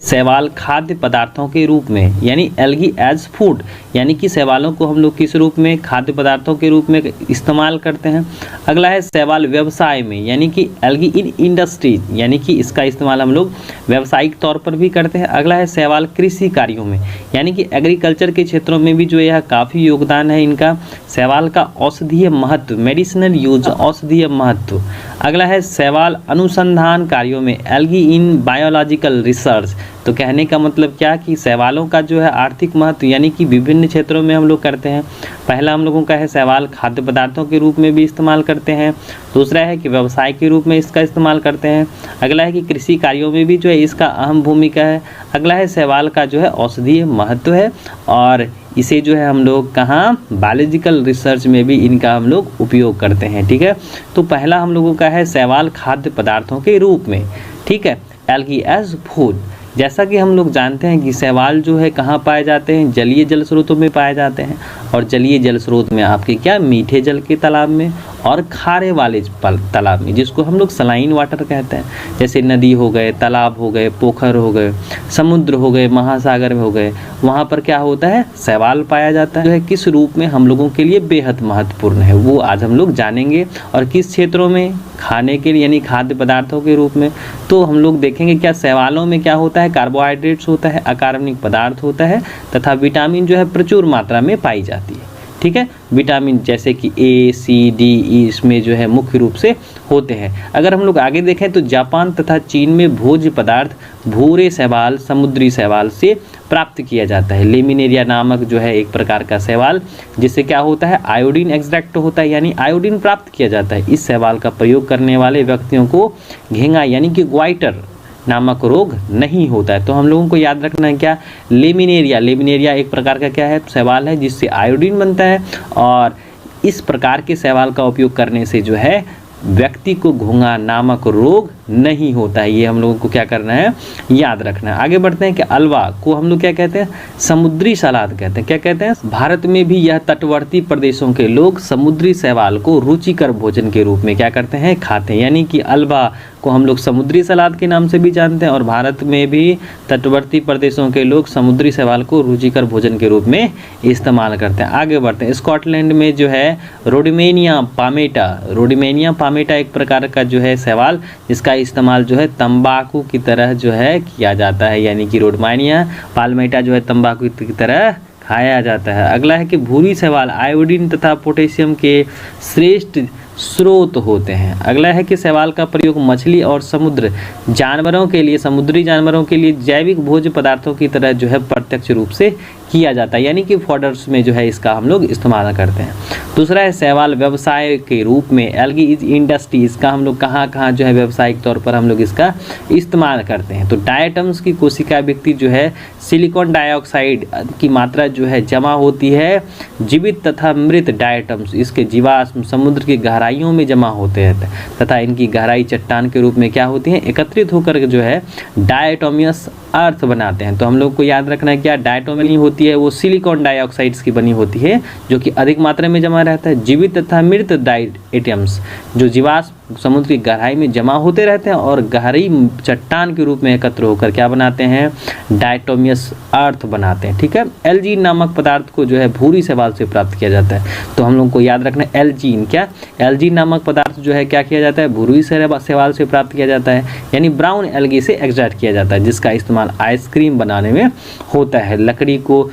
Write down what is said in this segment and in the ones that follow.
शैवाल खाद्य पदार्थों के रूप में, यानी एल्गी एज फूड, यानी कि शैवालों को हम लोग किस रूप में, खाद्य पदार्थों के रूप में इस्तेमाल करते हैं। अगला है शैवाल व्यवसाय में, यानी कि एल्गी इन इंडस्ट्रीज, यानी कि इसका इस्तेमाल हम लोग व्यावसायिक तौर पर भी करते हैं। अगला है शैवाल कृषि कार्यों में, यानी कि एग्रीकल्चर के क्षेत्रों में भी जो यह काफ़ी योगदान है इनका। शैवाल का औषधीय महत्व, मेडिसिनल यूज, औषधीय महत्व। अगला है शैवाल अनुसंधान कार्यों में, एल्गी इन बायोलॉजिकल रिसर्च। तो कहने का मतलब क्या कि शैवालों का जो है आर्थिक महत्व, यानी कि विभिन्न क्षेत्रों में हम लोग करते हैं। पहला हम लोगों का है शैवाल खाद्य पदार्थों के रूप में भी इस्तेमाल करते हैं। दूसरा है कि व्यवसाय के रूप में इसका इस्तेमाल करते हैं। अगला है कि कृषि कार्यों में भी जो है इसका अहम भूमिका है। अगला है शैवाल का जो है औषधीय महत्व है, और इसे जो है हम लोग कहाँ, बायोलॉजिकल रिसर्च में भी इनका हम लोग उपयोग करते हैं। ठीक है, तो पहला हम लोगों का है शैवाल खाद्य पदार्थों के रूप में। ठीक है, एल्गी एज फूड। जैसा कि हम लोग जानते हैं कि शैवाल जो है कहाँ पाए जाते हैं, जलीय जल स्रोतों में पाए जाते हैं। और जलीय जल स्रोत में आपके क्या, मीठे जल के तालाब में और खारे वाले तालाब में, जिसको हम लोग सलाइन वाटर कहते हैं। जैसे नदी हो गए, तालाब हो गए, पोखर हो गए, समुद्र हो गए, महासागर हो गए, वहाँ पर क्या होता है, शैवाल पाया जाता है। जो है किस रूप में हम लोगों के लिए बेहद महत्वपूर्ण है, वो आज हम लोग जानेंगे। और किस क्षेत्रों में, खाने के लिए, यानी खाद्य पदार्थों के रूप में। तो हम लोग देखेंगे क्या शैवालों में क्या होता है, कार्बोहाइड्रेट्स होता है, अकार्बनिक पदार्थ होता है, तथा विटामिन जो है प्रचुर मात्रा में पाई जाती है। ठीक है, विटामिन जैसे कि ए, सी, डी, ई इसमें जो है मुख्य रूप से होते हैं। अगर हम लोग आगे देखें तो जापान तथा चीन में भोज्य पदार्थ भूरे शैवाल, समुद्री शैवाल से प्राप्त किया जाता है। लेमिनेरिया नामक जो है एक प्रकार का शैवाल, जिससे क्या होता है, आयोडीन एक्सट्रैक्ट होता है, यानी आयोडीन प्राप्त किया जाता है। इस शैवाल का प्रयोग करने वाले व्यक्तियों को घेंगा यानी कि ग्वाइटर नामक रोग नहीं होता है। तो हम लोगों को याद रखना है क्या, लेमिनेरिया, लेमिनेरिया एक प्रकार का क्या है, शैवाल है जिससे आयोडीन बनता है। और इस प्रकार के शैवाल का उपयोग करने से जो है व्यक्ति को घोंघा नामक रोग नहीं होता है। ये हम लोगों को क्या करना है, याद रखना है। आगे बढ़ते हैं कि अलवा को हम लोग क्या कहते हैं, समुद्री सलाद कहते हैं। क्या कहते हैं, भारत में भी यह तटवर्ती प्रदेशों के लोग समुद्री शैवाल को रुचिकर भोजन के रूप में क्या करते हैं, खाते हैं। यानी कि अलवा को हम लोग समुद्री सलाद के नाम से भी जानते हैं, और भारत में भी तटवर्ती प्रदेशों के लोग समुद्री शैवाल को रुचिकर भोजन के रूप में इस्तेमाल करते हैं। आगे बढ़ते हैं, स्कॉटलैंड में जो है रोडिमेनिया पामेटा, रोडिमेनिया पामेटा एक प्रकार का जो है शैवाल, जिसका इस्तेमाल जो है तंबाकू की तरह जो है किया जाता है। यानी कि रोडमानिया पाल्मेटा जो है तंबाकू की तरह खाया जाता है। अगला है कि भूरी शैवाल आयोडीन तथा पोटेशियम के श्रेष्ठ स्रोत होते हैं। अगला है कि शैवाल का प्रयोग मछली और समुद्र जानवरों के लिए, समुद्री जानवरों के लिए जैविक भोज्य पदार्थों की तरह जो है प्रत्यक्ष रूप से किया जाता है। यानी कि फॉडर्स में जो है इसका हम लोग इस्तेमाल करते हैं। दूसरा है शैवाल व्यवसाय के रूप में, एल्गी इज इंडस्ट्री, इसका हम लोग कहाँ कहाँ जो है व्यावसायिक तौर पर हम लोग इसका इस्तेमाल करते हैं। तो डायटम्स की कोशिका व्यक्ति जो है सिलिकॉन डाइऑक्साइड की मात्रा जो है जमा होती है जीवित तथा मृत डायटम्स, इसके जीवाश्म समुद्र की गहराइयों में जमा होते हैं, तथा इनकी गहराई चट्टान के रूप में क्या होती हैं, एकत्रित होकर जो है डायटोमियस अर्थ बनाते हैं। तो हम लोग को याद रखना है क्या, डायटोमी होती है वो सिलिकॉन डाइऑक्साइड्स की बनी होती है, जो कि अधिक मात्रा में जमा रहता है। जीवित तथा मृत डायटम्स जो जीवाश्म समुद्र की गहराई में जमा होते रहते हैं और गहरी चट्टान के रूप में एकत्र होकर क्या बनाते हैं, डायटोमियस अर्थ बनाते हैं। ठीक है, एल्जीन नामक पदार्थ को जो है भूरी शैवाल से प्राप्त किया जाता है। तो हम लोग को याद रखना है एल्जीन, क्या एल्जीन नामक पदार्थ जो है क्या किया जाता है, भूरी शैवाल से प्राप्त किया जाता है, यानी ब्राउन एल्गी से एक्सट्रैक्ट किया जाता है, जिसका इस्तेमाल आइसक्रीम बनाने में होता है। लकड़ी को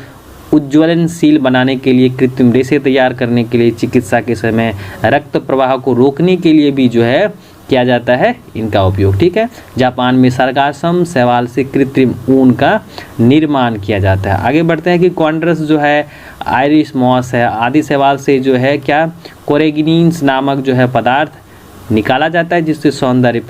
उज्ज्वलनशील बनाने के लिए, कृत्रिम रेशे तैयार करने के लिए, चिकित्सा के समय रक्त प्रवाह को रोकने के लिए भी जो है किया जाता है इनका उपयोग। ठीक है, जापान में सरगासम शैवाल से कृत्रिम ऊन का निर्माण किया जाता है। आगे बढ़ते हैं कि कॉन्ड्रस जो है आयरिश मॉस है आदि शैवाल से जो है क्या, कोरेगिनीन्स नामक जो है पदार्थ निकाला जाता है, जिससे सौंदर्य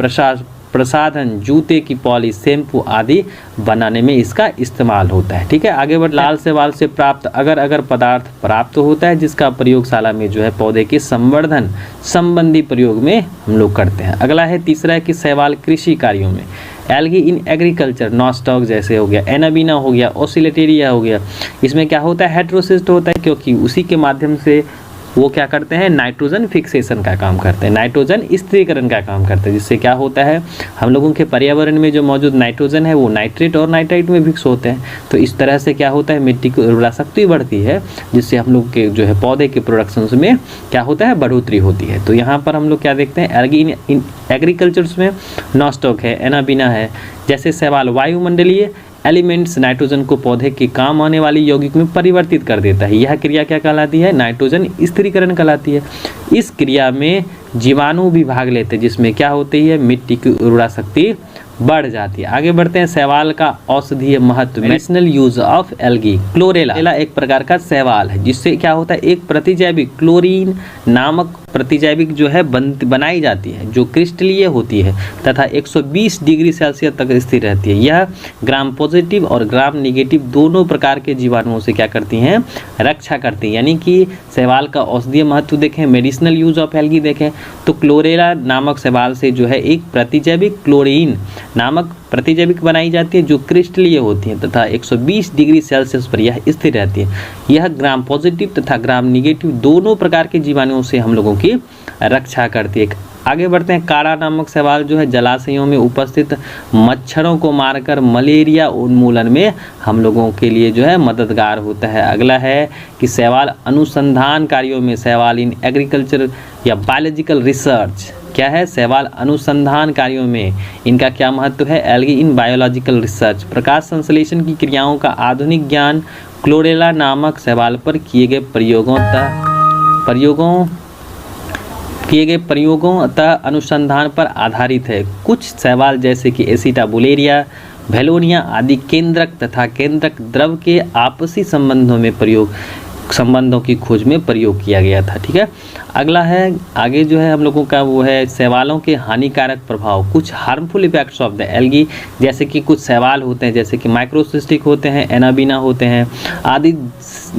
प्रसाधन, जूते की पॉलिश, शैम्पू आदि बनाने में इसका इस्तेमाल होता है। ठीक है, आगे बढ़ लाल शैवाल से प्राप्त अगर पदार्थ प्राप्त होता है, जिसका प्रयोगशाला में जो है पौधे के संवर्धन संबंधी प्रयोग में हम लोग करते हैं। अगला है तीसरा है कि शैवाल कृषि कार्यों में, एल्गी इन एग्रीकल्चर, नॉस्टॉक जैसे हो गया, एनाबीना हो गया, ओसिलेटेरिया हो गया, इसमें क्या होता है, हेट्रोसिस्ट होता है, क्योंकि उसी के माध्यम से वो क्या करते हैं, नाइट्रोजन फिक्सेशन का काम करते हैं, नाइट्रोजन स्थिरीकरण का काम करते हैं, जिससे क्या होता है हम लोगों के पर्यावरण में जो मौजूद नाइट्रोजन है वो नाइट्रेट और नाइट्राइट में फिक्स होते हैं। तो इस तरह से क्या होता है मिट्टी की उर्वरा शक्ति बढ़ती है, जिससे हम लोग के जो है पौधे के प्रोडक्शंस में क्या होता है, बढ़ोतरी होती है। तो यहाँ पर हम लोग क्या देखते हैं, एल्गी इन एग्रीकल्चर्स में नॉस्टॉक है, एनाबीना है, जैसे शैवाल वायुमंडलीय एलिमेंट्स नाइट्रोजन को पौधे के काम आने वाली यौगिक में परिवर्तित कर देता है। यह क्रिया क्या कहलाती है, नाइट्रोजन स्थिरीकरण कहलाती है। इस क्रिया में जीवाणु भी भाग लेते हैं, जिसमें क्या होती है, मिट्टी की उर्वरा शक्ति बढ़ जाती है। आगे बढ़ते हैं, शैवाल का औषधीय महत्व, medicinal use of algae. Chlorella एक प्रकार का शैवाल है, जिससे क्या होता है, एक प्रतिजैविक क्लोरीन नामक प्रतिजैविक जो है बनाई जाती है, जो क्रिस्टलीय होती है तथा 120 डिग्री सेल्सियस तक स्थिर रहती है। यह ग्राम पॉजिटिव और ग्राम निगेटिव दोनों प्रकार के जीवाणुओं से क्या करती हैं, रक्षा करती हैं। यानी कि शैवाल का औषधीय महत्व देखें, मेडिसिनल यूज ऑफ एल्गी देखें, तो क्लोरेला नामक शैवाल से जो है एक प्रतिजैविक क्लोरीन नामक प्रतिजैविक बनाई जाती है, जो क्रिस्टलीय होती है तथा 120 डिग्री सेल्सियस पर यह स्थिर रहती है। यह ग्राम पॉजिटिव तथा ग्राम निगेटिव दोनों प्रकार के जीवाणुओं से हम लोगों की रक्षा करती है। आगे बढ़ते हैं, काड़ा नामक शैवाल जो है जलाशयों में उपस्थित मच्छरों को मारकर मलेरिया उन्मूलन में हम लोगों के लिए जो है मददगार होता है। अगला है कि शैवाल अनुसंधान कार्यों में, शैवाल इन एग्रीकल्चर या बायोलॉजिकल रिसर्च क्या है, शैवाल अनुसंधान कार्यों में इनका क्या महत्व है, एल्गी इन बायोलॉजिकल रिसर्च। प्रकाश संश्लेषण की क्रियाओं का आधुनिक ज्ञान क्लोरेला नामक शैवाल पर किए गए प्रयोगों तथा अनुसंधान पर आधारित है। कुछ शैवाल जैसे कि एसिटाबुलेरिया, भेलोनिया आदि केंद्रक तथा केंद्रक द्रव के आपसी संबंधों की खोज में प्रयोग किया गया था। ठीक है, अगला है आगे जो है हम लोगों का वो है शैवालों के हानिकारक प्रभाव, कुछ harmful effects of the algae. जैसे कि कुछ शैवाल होते हैं जैसे कि माइक्रोसिस्टिक होते हैं, एनाबीना होते हैं आदि,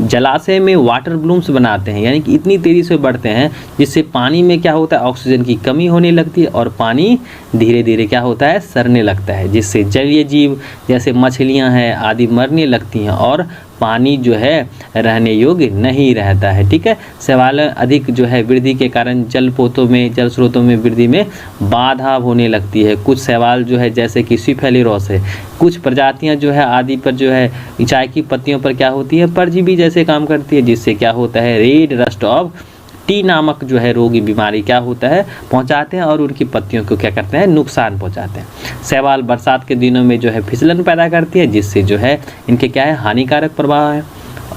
जलाशय में वाटर ब्लूम्स बनाते हैं, यानी कि इतनी तेज़ी से बढ़ते हैं जिससे पानी में क्या होता है, ऑक्सीजन की कमी होने लगती है और पानी धीरे धीरे क्या होता है, सड़ने लगता है, जिससे जलीय जीव जैसे मछलियां हैं आदि मरने लगती हैं और पानी जो है रहने योग्य नहीं रहता है। ठीक है, शैवाल अधिक जो है वृद्धि के कारण जल स्रोतों में वृद्धि में बाधा होने लगती है। कुछ शैवाल जो है जैसे कि सिफेलिरोस है, कुछ प्रजातियां जो है आदि पर जो है चाय की पत्तियों पर क्या होती है, परजीवी जैसे काम करती है, जिससे क्या होता है, रेड रस्ट ऑफ टी नामक जो है रोगी बीमारी क्या होता है, पहुंचाते हैं और उनकी पत्तियों को क्या करते हैं, नुकसान पहुंचाते हैं। शैवाल बरसात के दिनों में जो है फिसलन पैदा करती है, जिससे जो है इनके क्या है, हानिकारक प्रभाव है।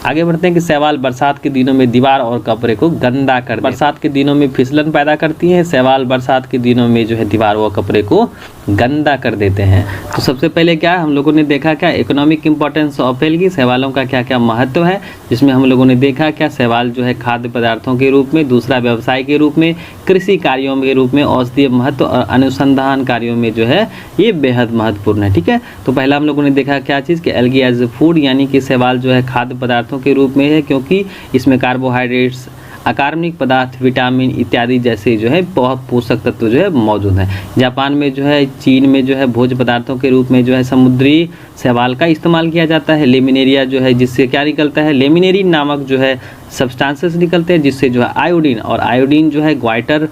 आगे बढ़ते हैं कि शैवाल बरसात के दिनों में दीवार और कपड़े को गंदा कर, बरसात के दिनों में फिसलन पैदा करती है, शैवाल बरसात के दिनों में जो है दीवार व कपड़े को गंदा कर देते हैं। तो सबसे पहले क्या हम लोगों ने देखा, क्या इकोनॉमिक इंपॉर्टेंस ऑफ एल्गी, शैवालों का क्या क्या महत्व है, जिसमें हम लोगों ने देखा क्या शैवाल जो है खाद्य पदार्थों के रूप में, दूसरा व्यवसाय के रूप में, कृषि कार्यों के रूप में, औषधीय महत्व और अनुसंधान कार्यों में जो है ये बेहद महत्वपूर्ण है। ठीक है, तो पहला हम लोगों ने देखा क्या चीज़ कि एल्गी एज ए फूड, यानी कि शैवाल जो है खाद्य पदार्थों के रूप में है, क्योंकि इसमें कार्बोहाइड्रेट्स, अकार्बनिक पदार्थ, विटामिन इत्यादि जैसे जो है बहुत पोषक तत्व जो है मौजूद हैं। जापान में जो है, चीन में जो है भोज्य पदार्थों के रूप में जो है समुद्री शैवाल का इस्तेमाल किया जाता है। लेमिनेरिया जो है, जिससे क्या निकलता है, लेमिनेरिन नामक जो है सब्सटेंसेस निकलते हैं, जिससे जो है आयोडीन, और आयोडीन जो है ग्वाइटर,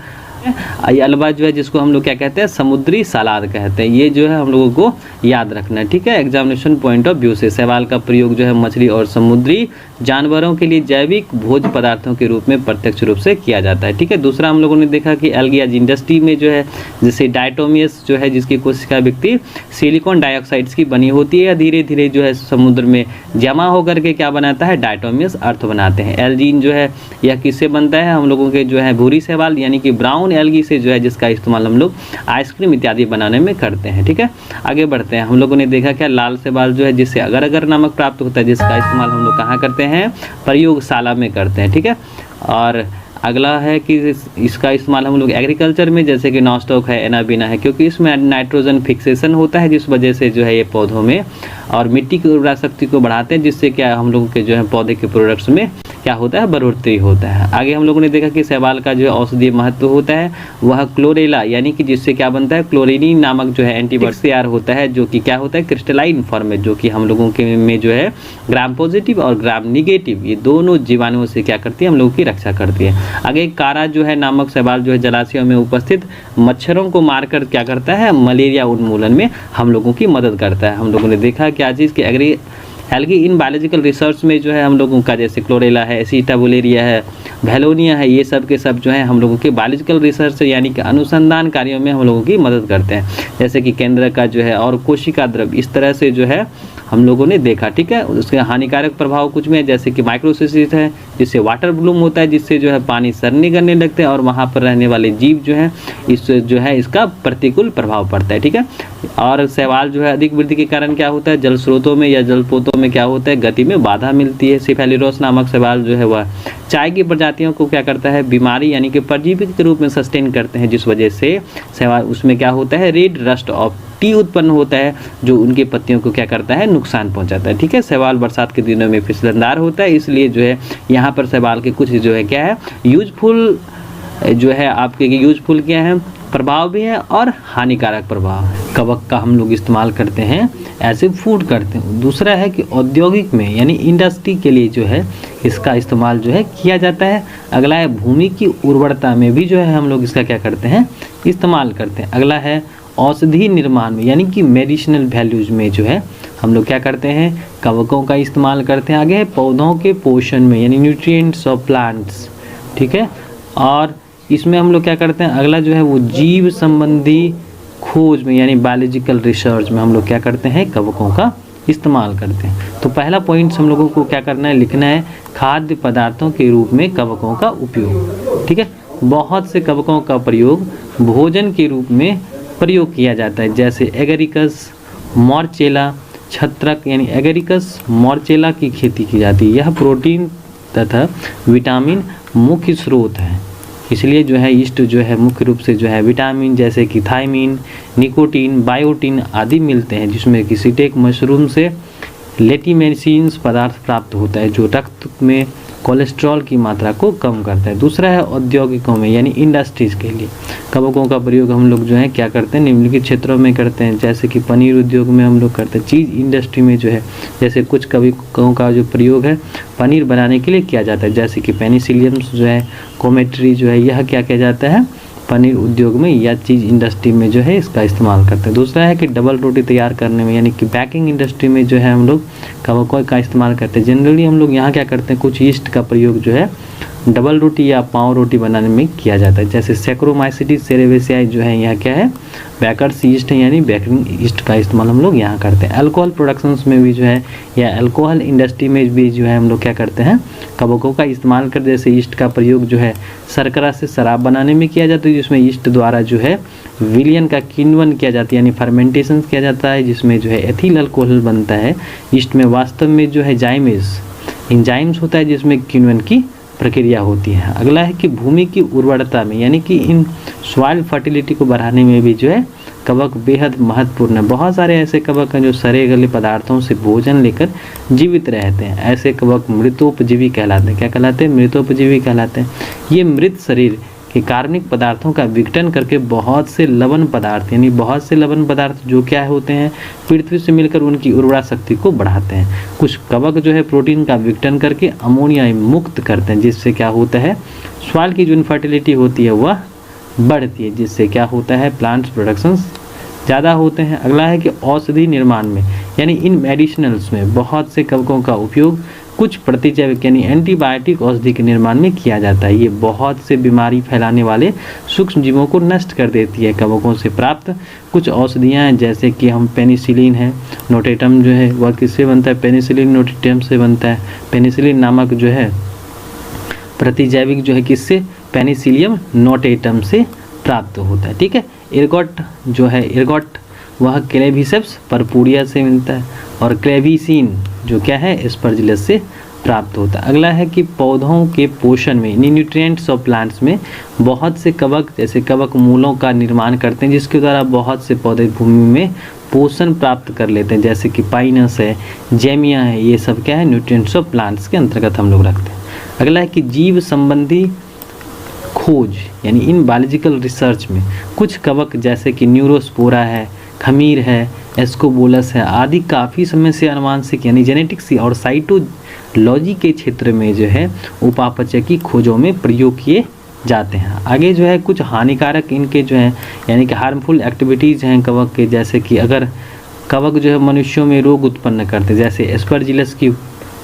अल्बा जो है जिसको हम लोग क्या कहते हैं, समुद्री सलाद कहते हैं। ये जो है हम लोगों को याद रखना है। ठीक है, एग्जामिनेशन पॉइंट ऑफ व्यू से शैवाल का प्रयोग जो है मछली और समुद्री जानवरों के लिए जैविक भोज्य पदार्थों के रूप में प्रत्यक्ष रूप से किया जाता है। ठीक है, दूसरा हम लोगों ने देखा कि एल्गी एज इंडस्ट्री में जो है, जैसे डायटोमियस जो है जिसकी कोशिका व्यक्ति सिलिकॉन डाइऑक्साइड्स की बनी होती है, या धीरे धीरे जो है समुद्र में जमा होकर के क्या बनाता है, डायटोमियस अर्थ बनाते हैं। एल्जीन जो है यह किससे बनता है, हम लोगों के जो है भूरी शैवाल यानी कि ब्राउन एल्गी से जो है, जिसका इस्तेमाल हम लोग आइसक्रीम इत्यादि बनाने में करते हैं। ठीक है, आगे बढ़ते हैं। हम लोगों ने देखा क्या लाल शैवाल जो है जिससे अगर अगर नमक प्राप्त होता है, जिसका इस्तेमाल हम लोग कहाँ करते हैं, प्रयोगशाला में करते हैं। ठीक है, और अगला है कि इसका इस्तेमाल हम लोग एग्रीकल्चर में, जैसे कि नॉस्टॉक है, एनाबीना है, क्योंकि इसमें नाइट्रोजन फिक्सेशन होता है, जिस वजह से जो है ये पौधों में और मिट्टी की उर्वरा शक्ति को बढ़ाते हैं, जिससे क्या हम लोगों के जो है पौधे के प्रोडक्ट्स में क्या होता है, बढ़ोतरी होता है। आगे हम लोगों ने देखा कि शैवाल का जो है औषधीय महत्व होता है वह क्लोरेला यानी कि जिससे क्या बनता है, क्लोरिनी नामक जो है एंटीबॉडी तैयार होता है, जो कि क्या होता है, क्रिस्टलाइन फॉर्म में, जो कि हम लोगों के में जो है ग्राम पॉजिटिव और ग्राम निगेटिव ये दोनों जीवाणुओं से क्या करती है, हम लोगों की रक्षा करती है। आगे कारा जो है नामक शैवाल जो है जलाशयों में उपस्थित मच्छरों को मारकर क्या करता है, मलेरिया उन्मूलन में हम लोगों की मदद करता है। हम लोगों ने देखा क्या चीज़ कि एल्गी इन बायोलॉजिकल रिसर्च में जो है हम लोगों का जैसे क्लोरेला है, एसिटाबुलेरिया है, भेलोनिया है, ये सब के सब जो है हम लोगों के बायोलॉजिकल रिसर्च यानी कि अनुसंधान कार्यों में हम लोगों की मदद करते हैं। जैसे कि केंद्र का जो है और कोशिका द्रव्य, इस तरह से जो है हम लोगों ने देखा, ठीक है। उसके हानिकारक प्रभाव कुछ में जैसे कि माइक्रोसिस्टिस है, जिससे वाटर ब्लूम होता है, जिससे जो है पानी सड़ने करने लगते हैं और वहाँ पर रहने वाले जीव जो हैं इस जो है इसका प्रतिकूल प्रभाव पड़ता है, ठीक है। और शैवाल जो है अधिक वृद्धि के कारण क्या होता है, जल स्रोतों में या जलपोतों में क्या होता है, गति में बाधा मिलती है। सिफेलिरोस नामक शैवाल जो है वह चाय की प्रजातियों को क्या करता है, बीमारी यानी कि परजीवी के रूप में सस्टेन करते हैं, जिस वजह से शैवाल उसमें क्या होता है, रेड रस्ट ऑफ टी उत्पन्न होता है, जो उनके पत्तियों को क्या करता है, नुकसान पहुंचाता है, ठीक है। शैवाल बरसात के दिनों में फिसलनदार होता है, इसलिए जो है यहाँ पर शैवाल के कुछ जो है क्या है, यूजफुल जो है आपके यूजफुल क्या है, प्रभाव भी है और हानिकारक प्रभाव है। कवक का हम लोग इस्तेमाल करते हैं एज ए फूड करते हैं। दूसरा है कि औद्योगिक में यानी इंडस्ट्री के लिए जो है इसका इस्तेमाल जो है किया जाता है। अगला है भूमि की उर्वरता में भी जो है हम लोग इसका क्या करते हैं, इस्तेमाल करते हैं। अगला है औषधि निर्माण में यानी कि मेडिसिनल वैल्यूज में जो है हम लोग क्या करते हैं, कवकों का इस्तेमाल करते हैं। आगे है पौधों के पोषण में यानी न्यूट्रिएंट्स ऑफ प्लांट्स, ठीक है। और इसमें हम लोग क्या करते हैं, अगला जो है वो जीव संबंधी खोज में यानी बायोलॉजिकल रिसर्च में हम लोग क्या करते हैं, कवकों का इस्तेमाल करते हैं। तो पहला पॉइंट हम लोगों को क्या करना है, लिखना है खाद्य पदार्थों के रूप में कवकों का उपयोग, ठीक है। बहुत से कवकों का प्रयोग भोजन के रूप में प्रयोग किया जाता है, जैसे एगरिकस मॉर्चेला छत्रक यानी एगरिकस मॉर्चेला की खेती की जाती है। यह प्रोटीन तथा विटामिन मुख्य स्रोत है, इसलिए जो है ईस्ट जो है मुख्य रूप से जो है विटामिन जैसे कि थायमिन, निकोटीन, बायोटीन आदि मिलते हैं, जिसमें कि सिटेक मशरूम से लेटिमेसिन्स पदार्थ प्राप्त होता है, जो रक्त में कोलेस्ट्रॉल की मात्रा को कम करता है। दूसरा है औद्योगिकों में यानी इंडस्ट्रीज़ के लिए कवकों का प्रयोग हम लोग जो है क्या करते हैं, निम्नलिखित क्षेत्रों में करते हैं, जैसे कि पनीर उद्योग में हम लोग करते हैं। चीज़ इंडस्ट्री में जो है जैसे कुछ कवकों का जो प्रयोग है पनीर बनाने के लिए किया जाता है, जैसे कि पेनिसिलियम्स जो है, कोमेट्री जो है, यह क्या किया जाता है, पनीर उद्योग में या चीज़ इंडस्ट्री में जो है इसका इस्तेमाल करते हैं। दूसरा है कि डबल रोटी तैयार करने में यानी कि बेकिंग इंडस्ट्री में जो है हम लोग कवकों का इस्तेमाल करते हैं। जनरली हम लोग यहाँ क्या करते हैं, कुछ ईस्ट का प्रयोग जो है डबल रोटी या पाव रोटी बनाने में किया जाता है, जैसे सैक्रोमाइसिटिस सेरेवेसियाई जो है यह क्या है, बेकर्स ईस्ट है यानी बेकिंग ईस्ट का इस्तेमाल हम लोग यहाँ करते हैं। अल्कोहल प्रोडक्शंस में भी जो है या अल्कोहल इंडस्ट्री में भी जो है हम लोग क्या करते हैं, कवकों का इस्तेमाल करते हैं। जैसे ईस्ट का प्रयोग जो है शर्करा से शराब बनाने में किया जाता है, जिसमें ईस्ट द्वारा जो है विलियन का किण्वन किया जाता है यानी फर्मेंटेशन किया जाता है, जिसमें जो है एथिल अल्कोहल बनता है। ईस्ट में वास्तव में जो है एंजाइम्स होता है जिसमें किण्वन की प्रक्रिया होती है। अगला है कि भूमि की उर्वरता में यानी कि इन सॉइल फर्टिलिटी को बढ़ाने में भी जो है कवक बेहद महत्वपूर्ण है। बहुत सारे ऐसे कवक हैं जो सड़े गले पदार्थों से भोजन लेकर जीवित रहते हैं। ऐसे कवक मृतोपजीवी कहलाते हैं। क्या कहलाते हैं? मृतोपजीवी कहलाते हैं। ये मृत शरीर के कार्बनिक पदार्थों का विघटन करके बहुत से लवण पदार्थ यानी बहुत से लवण पदार्थ जो क्या होते हैं पृथ्वी से मिलकर उनकी उर्वरा शक्ति को बढ़ाते हैं। कुछ कवक जो है प्रोटीन का विघटन करके अमोनिया मुक्त करते हैं, जिससे क्या होता है सॉइल की जो इनफर्टिलिटी होती है वह बढ़ती है, जिससे क्या होता है प्लांट्स प्रोडक्शंस ज़्यादा होते हैं। अगला है कि औषधि निर्माण में यानी इन मेडिसिनल्स में बहुत से कवकों का उपयोग कुछ प्रतिजैविक यानी एंटीबायोटिक औषधि के निर्माण में किया जाता है। ये बहुत से बीमारी फैलाने वाले सूक्ष्म जीवों को नष्ट कर देती है। कवकों से प्राप्त कुछ औषधियाँ हैं जैसे कि हम पेनिसिलिन है, नोटेटम जो है वह किससे बनता है? पेनिसिलिन नोटेटम से बनता है। पेनिसिलिन नामक जो है प्रतिजैविक जो है किससे? पेनिसिलियम नोटेटम से प्राप्त होता है। ठीक है। एर्गोट जो है एर्गोट वह क्लेविसेप्स परपुरिया से मिलता है और क्लेविसिन जो क्या है एस्परजिलस से प्राप्त होता है। अगला है कि पौधों के पोषण में न्यूट्रिएंट्स ऑफ प्लांट्स में बहुत से कवक जैसे कवक मूलों का निर्माण करते हैं, जिसके द्वारा बहुत से पौधे भूमि में पोषण प्राप्त कर लेते हैं, जैसे कि पाइनस है, जेमिया है, ये सब क्या है न्यूट्रिएंट्स ऑफ प्लांट्स के अंतर्गत हम लोग रखते हैं। अगला है कि जीव संबंधी खोज, यानी इन बायोलॉजिकल रिसर्च में कुछ कवक जैसे कि न्यूरोस्पोरा है, खमीर है, एस्कोबोलस है आदि काफ़ी समय से अनुवांशिक यानी जेनेटिक्स और साइटोलॉजी के क्षेत्र में जो है उपापचय की खोजों में प्रयोग किए जाते हैं। आगे जो है कुछ हानिकारक इनके जो हैं यानी कि हार्मफुल एक्टिविटीज़ हैं कवक के, जैसे कि अगर कवक जो है मनुष्यों में रोग उत्पन्न करते, जैसे एस्परजिलस की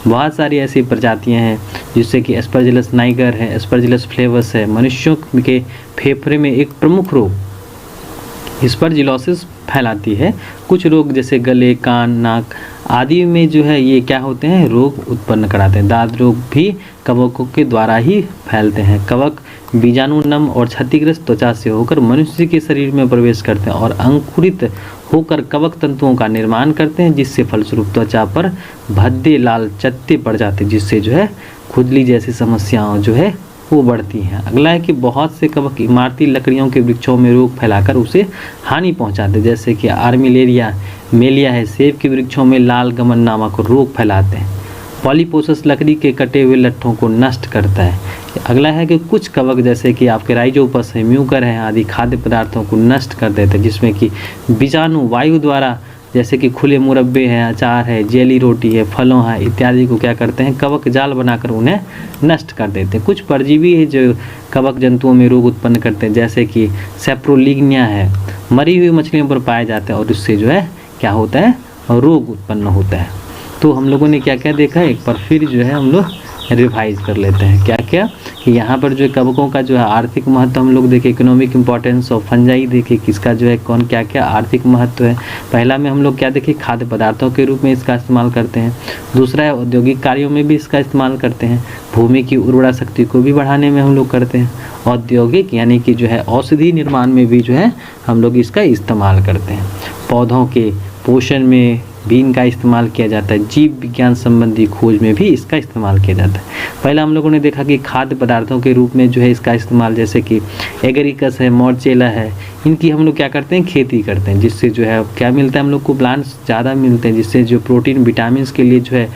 बहुत सारी ऐसी प्रजातियां हैं जिससे कि एस्परजिलस नाइगर है, एस्परजिलस फ्लेवस है। मनुष्यों के फेफड़े में एक प्रमुख रोग एस्परजिलोसिस फैलाती है। कुछ रोग जैसे गले, कान, नाक आदि में जो है ये क्या होते हैं, रोग उत्पन्न कराते हैं। दाद रोग भी कवकों के द्वारा ही फैलते हैं। कवक बीजाणु नम और क्षतिग्रस्त त्वचा से होकर मनुष्य के शरीर में प्रवेश करते हैं और अंकुरित होकर कवक तंतुओं का निर्माण करते हैं, जिससे फलस्वरूप त्वचा पर भद्दे लाल चत्ते पड़ जाते हैं, जिससे जो है खुजली जैसी समस्याएं जो है वो बढ़ती हैं। अगला है कि बहुत से कवक इमारती लकड़ियों के वृक्षों में रोग फैलाकर उसे हानि पहुंचाते हैं, जैसे कि आर्मिलेरिया मेलिया है, सेब के वृक्षों में लाल गमन नामक रोग फैलाते हैं। पॉलीपोसस लकड़ी के कटे हुए लट्ठों को नष्ट करता है। अगला है कि कुछ कवक जैसे कि आपके राइजोपस है, म्यूकर है आदि खाद्य पदार्थों को नष्ट कर देते हैं, जिसमें कि बीजाणु वायु द्वारा जैसे कि खुले मुरब्बे हैं, अचार है, जेली रोटी है, फलों है इत्यादि को क्या करते हैं, कवक जाल बनाकर उन्हें नष्ट कर देते हैं। कुछ परजीवी है जो कवक जंतुओं में रोग उत्पन्न करते हैं, जैसे कि सेप्रोलिग्निया है, मरी हुई मछलियों पर पाए जाते हैं और इससे जो है क्या होता है, रोग उत्पन्न होता है। तो हम लोगों ने क्या क्या देखा, एक बार फिर जो है हम लोग रिवाइज कर लेते हैं। क्या क्या कि यहाँ पर जो कवकों का जो है आर्थिक महत्व हम लोग देखें, इकोनॉमिक इंपॉर्टेंस ऑफ फंजाई देखें, किसका जो है कौन क्या क्या आर्थिक महत्व है। पहला में हम लोग क्या देखें, खाद्य पदार्थों के रूप में इसका इस्तेमाल करते हैं। दूसरा है औद्योगिक कार्यों में भी इसका इस्तेमाल करते हैं। भूमि की उर्वरा शक्ति को भी बढ़ाने में हम लोग करते हैं। औद्योगिक यानी कि जो है औषधि निर्माण में भी जो है हम लोग इसका इस्तेमाल करते हैं। पौधों के पोषण में भी इनका इस्तेमाल किया जाता है। जीव विज्ञान संबंधी खोज में भी इसका इस्तेमाल किया जाता है। पहला हम लोगों ने देखा कि खाद्य पदार्थों के रूप में जो है इसका इस्तेमाल, जैसे कि एगरिकस है, मोर्चेला है, इनकी हम लोग क्या करते हैं, खेती करते हैं, जिससे जो है क्या मिलता है हम लोग को, प्लांट्स ज़्यादा मिलते हैं, जिससे जो प्रोटीन विटामिन के लिए जो है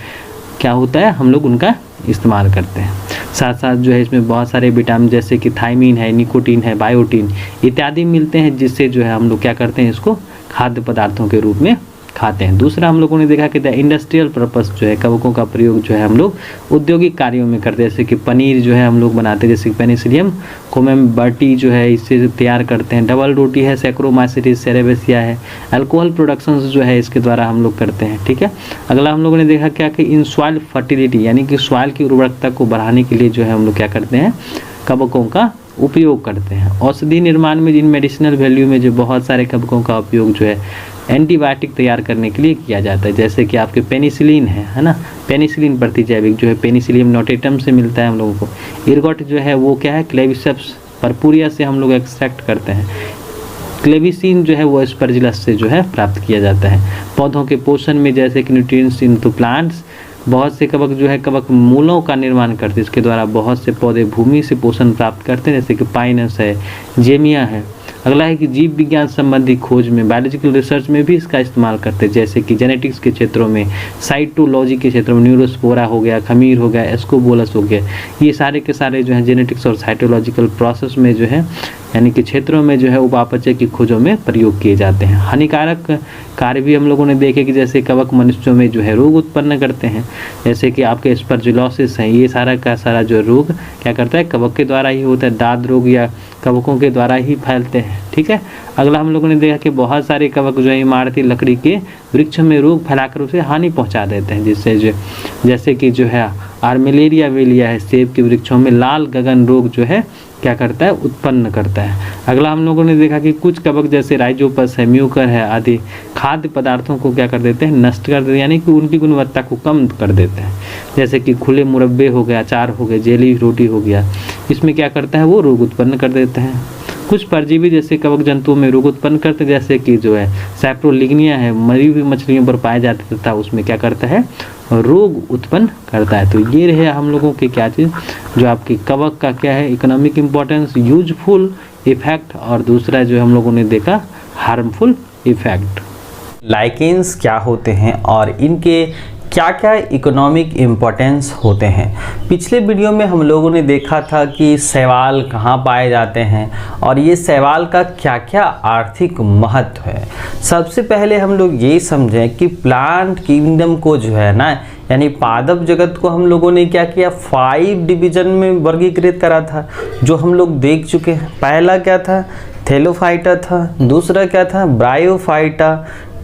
क्या होता है हम लोग उनका इस्तेमाल करते हैं। साथ साथ जो है इसमें बहुत सारे विटामिन जैसे कि थायमीन है, निकोटीन है, बायोटीन इत्यादि मिलते हैं, जिससे जो है हम लोग क्या करते हैं, इसको खाद्य पदार्थों के रूप में खाते हैं। दूसरा हम लोगों ने देखा कि द इंडस्ट्रियल पर्पस जो है कवकों का प्रयोग जो है हम लोग औद्योगिक कार्यों में करते हैं, जैसे कि पनीर जो है हम लोग बनाते हैं, जैसे कि पेनिसिलियम कोमेम्बर्टी जो है इससे तैयार करते हैं। डबल रोटी है, सैक्रोमाइसिटिस सेरेबेसिया है, अल्कोहल प्रोडक्शन जो है इसके द्वारा हम लोग करते हैं। ठीक है। अगला हम लोगों ने देखा क्या कि इन सॉइल फर्टिलिटी यानी कि सॉइल की उर्वरकता को बढ़ाने के लिए जो है हम लोग क्या करते हैं, कवकों का उपयोग करते हैं। औषधि निर्माण में जिन मेडिसिनल वैल्यू में जो बहुत सारे कवकों का उपयोग जो है एंटीबायोटिक तैयार करने के लिए किया जाता है, जैसे कि आपके पेनिसिलिन है ना, पेनिसिलिन प्रतिजैविक जो है पेनिसिलियम नोटेटम से मिलता है हम लोगों को। इर्गोट जो है वो क्या है, क्लेविसेप्स परपुरिया से हम लोग एक्सट्रैक्ट करते हैं। क्लेविसिन जो है वो एस्परजिलस से जो है प्राप्त किया जाता है। पौधों के पोषण में जैसे कि न्यूट्रिएंट्स इनटू प्लांट्स, बहुत से कवक जो है कवक मूलों का निर्माण करते हैं, इसके द्वारा बहुत से पौधे भूमि से पोषण प्राप्त करते हैं, जैसे कि पाइनस है, जेमिया है। अगला है कि जीव विज्ञान संबंधी खोज में बायोलॉजिकल रिसर्च में भी इसका इस्तेमाल करते हैं, जैसे कि जेनेटिक्स के क्षेत्रों में, साइटोलॉजी के क्षेत्रों में, न्यूरोस्पोरा हो गया, खमीर हो गया, एस्कोबोलस हो गया, ये सारे के सारे जो है जेनेटिक्स और साइटोलॉजिकल प्रोसेस में जो है यानी कि क्षेत्रों में जो है उपापचय की खोजों में प्रयोग किए जाते हैं। हानिकारक कार्य भी हम लोगों ने देखे कि जैसे कवक मनुष्यों में जो है रोग उत्पन्न करते हैं, जैसे कि आपके एस्परजिलोसिस है, ये सारा का सारा जो रोग क्या करता है, कवक के द्वारा ही होता है। दाद रोग या कवकों के द्वारा ही फैलते हैं। ठीक है। अगला हम लोगों ने देखा कि बहुत सारे कवक जो है इमारती लकड़ी के वृक्ष में रोग फैलाकर उसे हानि पहुंचा देते हैं, जिससे जो जैसे कि जो है आर्मिलेरिया वेलिया है, सेब के वृक्षों में लाल गगन रोग जो है क्या करता है, उत्पन्न करता है। अगला हम लोगों ने देखा कि कुछ कवक जैसे राइजोपस है, म्यूकर है आदि खाद्य पदार्थों को क्या कर देते हैं, नष्ट कर देते हैं, यानी कि उनकी गुणवत्ता को कम कर देते हैं, जैसे कि खुले मुरब्बे हो गया, अचार हो गया, जेली रोटी हो गया, इसमें क्या करता है वो रोग उत्पन्न कर देते हैं। कुछ परजीवी जैसे कवक जंतुओं में रोग उत्पन्न करते, जैसे कि जो है सैप्रोलिग्निया है, मरी हुई मछलियों पर पाए जाते तथा उसमें क्या करता है, रोग उत्पन्न करता है। तो ये रहे हम लोगों के क्या चीज़ जो आपकी कवक का क्या है, इकोनॉमिक इम्पोर्टेंस, यूजफुल इफेक्ट, और दूसरा जो हम लोगों ने देखा हार्मफुल इफेक्ट। लाइकेंस क्या होते हैं और इनके क्या क्या इकोनॉमिक इम्पोर्टेंस होते हैं। पिछले वीडियो में हम लोगों ने देखा था कि शैवाल कहाँ पाए जाते हैं और ये शैवाल का क्या क्या आर्थिक महत्व है। सबसे पहले हम लोग ये समझें कि प्लांट किंगडम को जो है ना, यानी पादप जगत को हम लोगों ने क्या किया, 5 डिवीजन में वर्गीकृत करा था, जो हम लोग देख चुके हैं। पहला क्या था, थैलोफाइटा था। दूसरा क्या था, ब्रायोफाइटा,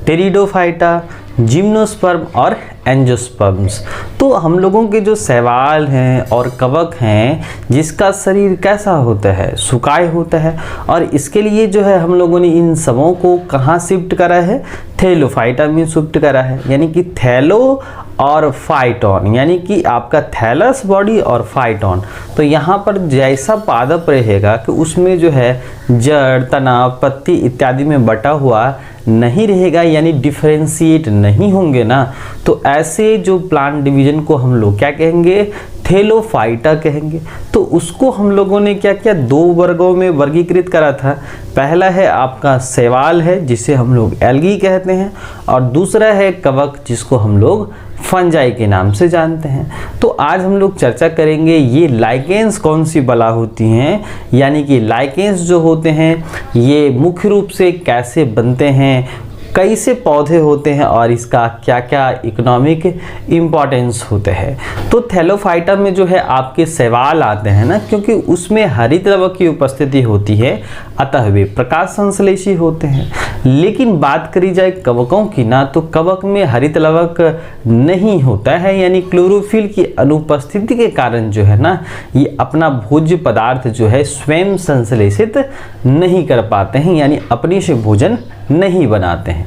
टेरिडोफाइटा, जिम्नोस्पर्म और एंजियोस्पर्म्स। तो हम लोगों के जो शैवाल हैं और कवक हैं, जिसका शरीर कैसा होता है, सुकाय होता है, और इसके लिए जो है हम लोगों ने इन सबों को कहाँ शिफ्ट करा है, थैलोफाइटा में शिफ्ट करा है। यानी कि थैलो और फाइटोन, यानी कि आपका थैलस बॉडी और फाइटोन। तो यहाँ पर जैसा पादप रहेगा कि उसमें जो है जड़, तना, पत्ती इत्यादि में बटा हुआ नहीं रहेगा, यानी डिफरेंशिएट नहीं होंगे ना, तो ऐसे जो प्लांट डिवीजन को हम लोग क्या कहेंगे, थैलोफाइटा कहेंगे। तो उसको हम लोगों ने क्या किया, 2 वर्गों में वर्गीकृत करा था। पहला है आपका शैवाल है, जिसे हम लोग एल्गी कहते हैं, और दूसरा है कवक, जिसको हम लोग फंजाई के नाम से जानते हैं। तो आज हम लोग चर्चा करेंगे ये लाइकेंस कौन सी बला होती हैं, यानी कि लाइकेंस जो होते हैं ये मुख्य रूप से कैसे बनते हैं, कैसे पौधे होते हैं और इसका क्या क्या इकोनॉमिक इम्पोर्टेंस होते हैं। तो थैलोफाइटा में जो है आपके शैवाल आते हैं ना, क्योंकि उसमें हरित लवक की उपस्थिति होती है, अतः वे प्रकाश संश्लेषी होते हैं। लेकिन बात करी जाए कवकों की ना, तो कवक में हरित लवक नहीं होता है, यानी क्लोरोफिल की अनुपस्थिति के कारण जो है ना, ये अपना भोज्य पदार्थ जो है स्वयं संश्लेषित नहीं कर पाते हैं, यानी अपने से भोजन नहीं बनाते हैं।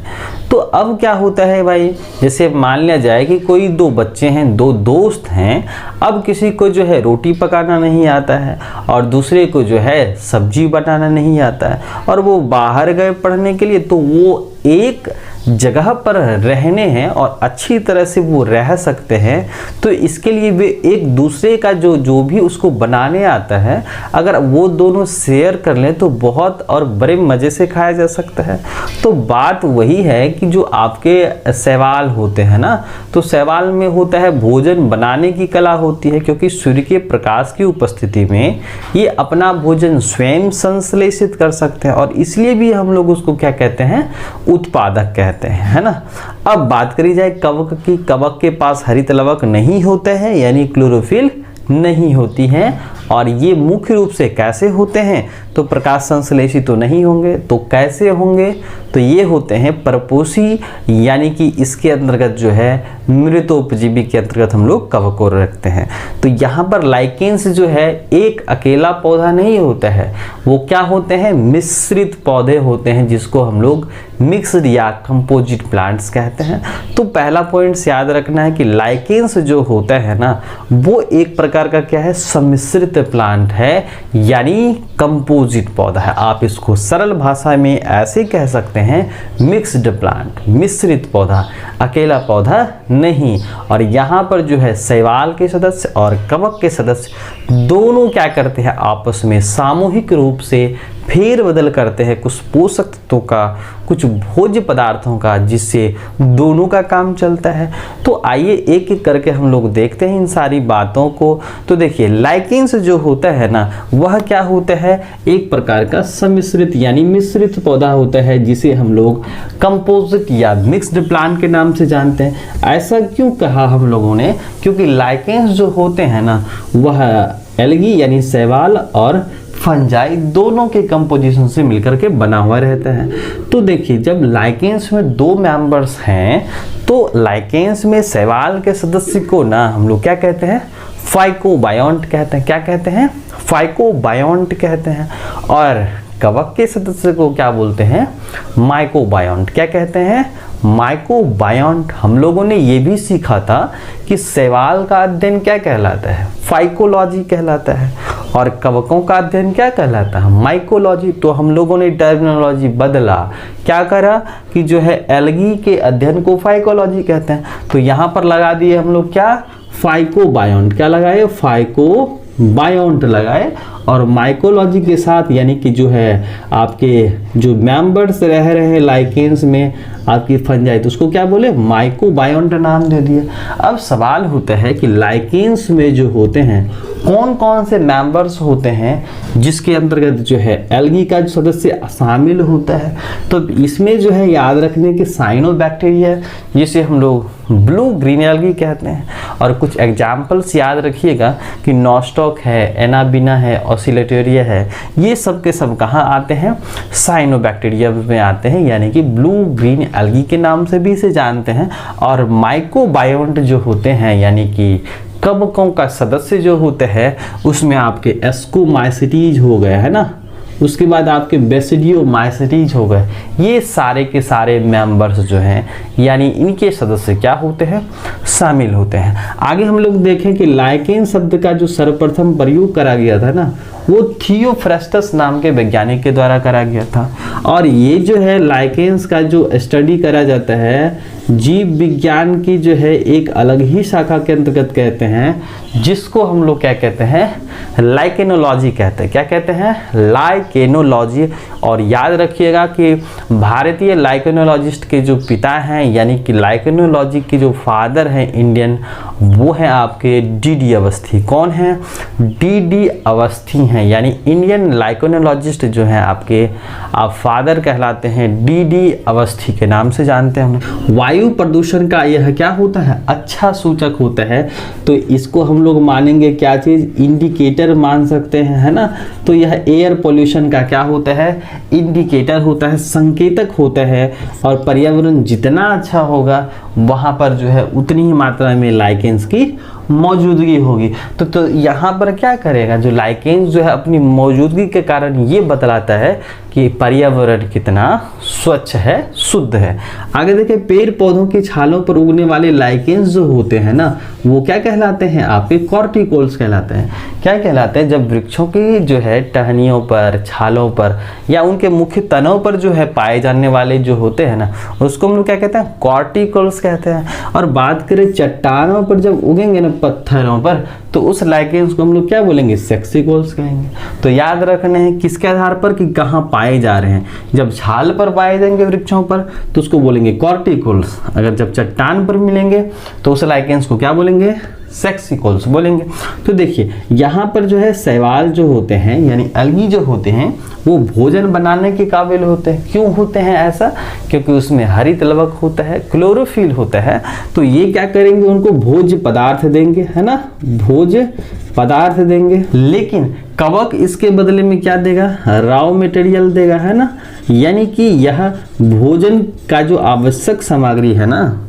तो अब क्या होता है भाई, जैसे मान लिया जाए कि कोई 2 बच्चे हैं, 2 दोस्त हैं। अब किसी को जो है रोटी पकाना नहीं आता है और दूसरे को जो है सब्जी बनाना नहीं आता है, और वो बाहर गए पढ़ने के लिए, तो वो एक जगह पर रहने हैं और अच्छी तरह से वो रह सकते हैं। तो इसके लिए वे एक दूसरे का जो भी उसको बनाने आता है, अगर वो दोनों शेयर कर लें तो बहुत और बड़े मज़े से खाया जा सकता है। तो बात वही है कि जो आपके शैवाल होते हैं ना, तो शैवाल में होता है भोजन बनाने की कला होती है, क्योंकि सूर्य के प्रकाश की उपस्थिति में ये अपना भोजन स्वयं संश्लेषित कर सकते हैं, और इसलिए भी हम लोग उसको क्या कहते हैं, उत्पादक कहते हैं, है ना। अब बात करी जाए कवक की, कवक के पास हरित लवक नहीं होते हैं, यानी क्लोरोफिल नहीं होती है, और ये मुख्य रूप से कैसे होते हैं, तो प्रकाश संश्लेषी तो नहीं होंगे, तो कैसे होंगे, तो ये होते हैं परपोषी, यानी कि इसके अंतर्गत जो है मृतोपजीवी के अंतर्गत हम लोग कवक को रखते हैं। तो यहाँ पर लाइकेंस जो है एक अकेला पौधा नहीं होता है, वो क्या होते हैं, मिश्रित पौधे होते हैं, जिसको हम लोग मिक्स्ड या कंपोजिट प्लांट्स कहते हैं। तो पहला पॉइंट याद रखना है कि लाइकेंस जो होता है ना, वो एक प्रकार का क्या है, सम्मिश्रित प्लांट है, यानी कंपोजिट पौधा है। आप इसको सरल भाषा में ऐसे कह सकते हैं, मिक्स्ड प्लांट, मिश्रित पौधा, अकेला पौधा नहीं। और यहाँ पर जो है शैवाल के सदस्य और कवक के सदस्य दोनों क्या करते हैं, आपस में सामूहिक रूप से फेरबदल करते हैं कुछ पोषक तत्वों का, कुछ भोज्य पदार्थों का, जिससे दोनों का काम चलता है। तो आइए एक एक करके हम लोग देखते हैं इन सारी बातों को। तो देखिए लाइकेंस जो होता है ना, वह क्या होता है, एक प्रकार का सम्मिश्रित यानी मिश्रित पौधा होता है, जिसे हम लोग कंपोजिट या मिक्स्ड प्लांट के नाम से जानते हैं। ऐसा क्यों कहा हम लोगों ने, क्योंकि लाइकेंस जो होते हैं ना, वह एल्गी यानी शैवाल और फंजाई दोनों के कंपोजिशन से मिलकर के बना हुआ रहता है। तो देखिए जब लाइकेंस में 2 मेंबर्स हैं, तो लाइकेंस में शैवाल के सदस्य को ना हम लोग क्या कहते हैं, फाइकोबायोंट कहते हैं। क्या कहते हैं, फाइकोबायोंट कहते हैं। और कवक के सदस्य को क्या बोलते हैं, माइकोबायोंट। क्या कहते हैं, माइकोबायोंट। हम लोगों ने ये भी सीखा था कि शैवाल का अध्ययन क्या कहलाता है, फाइकोलॉजी कहलाता है, और कवकों का अध्ययन क्या कहलाता है, माइकोलॉजी। तो हम लोगों ने टर्मिनोलॉजी बदला, क्या करा कि जो है एल्गी के अध्ययन को फाइकोलॉजी कहते हैं। तो यहाँ पर लगा दिए हम लोग क्या, फाइकोबायोंट। क्या लगाए, फाइको बायोन्ट लगाए और माइकोलॉजी के साथ यानी कि जो है आपके जो मेंबर्स रह रहे हैं लाइकेंस में आपकी फंजाई, तो उसको क्या बोले, माइकोबायोन्ट नाम दे दिए। अब सवाल होता है कि लाइकेंस में जो होते हैं कौन कौन से मेंबर्स होते हैं जिसके अंतर्गत जो है एल्गी का जो सदस्य शामिल होता है। तो इसमें जो है याद रखने के साइनोबैक्टीरिया जिसे हम लोग ब्लू ग्रीन एल्गी कहते हैं, और कुछ एग्जाम्पल्स याद रखिएगा कि नॉस्टॉक है, एनाबिना है, ऑसिलेटोरिया है, ये सब के सब कहाँ आते हैं, साइनोबैक्टीरिया में आते हैं, यानी कि ब्लू ग्रीन एल्गी के नाम से भी इसे जानते हैं। और माइकोबायोन्ट जो होते हैं यानी कि कवकों का सदस्य जो होते हैं उसमें आपके एस्कोमाइसिटीज हो गए है ना, उसके बाद आपके बेसिडियोमाइसिटीज हो गए, ये सारे के सारे मेंबर्स जो हैं यानी इनके सदस्य क्या होते हैं, शामिल होते हैं। आगे हम लोग देखें कि लाइकेन शब्द का जो सर्वप्रथम प्रयोग करा गया था ना वो थियोफ्रास्टस नाम के वैज्ञानिक के द्वारा करा गया था। और ये जो है लाइकेन्स का जो स्टडी करा जाता है जीव विज्ञान की जो है एक अलग ही शाखा के अंतर्गत कहते हैं, जिसको हम लोग क्या कहते हैं, लाइकेनोलॉजी कहते हैं। क्या कहते हैं, लाइकेनोलॉजी। और याद रखिएगा कि भारतीय लाइकेनोलॉजिस्ट के जो पिता हैं यानी कि लाइकेनोलॉजी के जो फादर हैं इंडियन, वो हैं आपके डी अवस्थी। कौन हैं, डी अवस्थी हैं, यानी इंडियन लाइकेनोलॉजिस्ट जो हैं आपके आप फादर कहलाते हैं, डी अवस्थी के नाम से जानते हैं। वायु प्रदूषण का यह क्या होता है, अच्छा सूचक होता है, तो इसको हम लोग मानेंगे क्या चीज़, इंडिकेटर मान सकते हैं, है ना। तो यह एयर पोल्यूशन का क्या होता है, इंडिकेटर होता है, संकेतक होता है। और पर्यावरण जितना अच्छा होगा वहाँ पर जो है उतनी ही मात्रा में लाइकेंस की मौजूदगी होगी। तो यहाँ पर क्या करेगा, जो लाइकेंस जो है अपनी मौजूदगी के कारण ये बतलाता है कि पर्यावरण कितना स्वच्छ है, शुद्ध है। आगे देखिए, पेड़ पौधों की छालों पर उगने वाले लाइकेंस जो होते हैं ना वो क्या कहलाते हैं, आपके कॉर्टिकोल्स कहलाते हैं। क्या कहलाते हैं, जब वृक्षों की जो है टहनियों पर, छालों पर या उनके मुख्य तनों पर जो है पाए जाने वाले जो होते हैं ना उसको हम लोग क्या कहते हैं, कॉर्टिकोल्स कहते हैं। और बात करें चट्टानों पर जब उगेंगे ना, पत्थरों पर, तो उस लाइकेंस को हम लोग क्या बोलेंगे, सेक्सिकोल्स कहेंगे। तो याद रखने हैं किसके आधार पर कि कहाँ पाए जा रहे हैं। जब छाल पर पाए जाएंगे वृक्षों पर तो उसको बोलेंगे कॉर्टिकोल्स, अगर जब चट्टान पर मिलेंगे तो उस लाइकेंस को क्या बोलेंगे, सेक्सिकोल्स बोलेंगे। तो देखिए यहाँ पर जो है शैवाल जो होते हैं यानी एल्गी जो होते हैं वो भोजन बनाने के काबिल होते हैं। क्यों होते हैं ऐसा, क्योंकि उसमें हरित लवक होता है, क्लोरोफिल होता है। तो ये क्या करेंगे, उनको भोज्य पदार्थ देंगे, है ना, भोज्य पदार्थ देंगे। लेकिन कवक इसके बदले में क्या देगा, रॉ मटेरियल देगा, है ना। यानी कि यह भोजन का जो आवश्यक सामग्री है ना,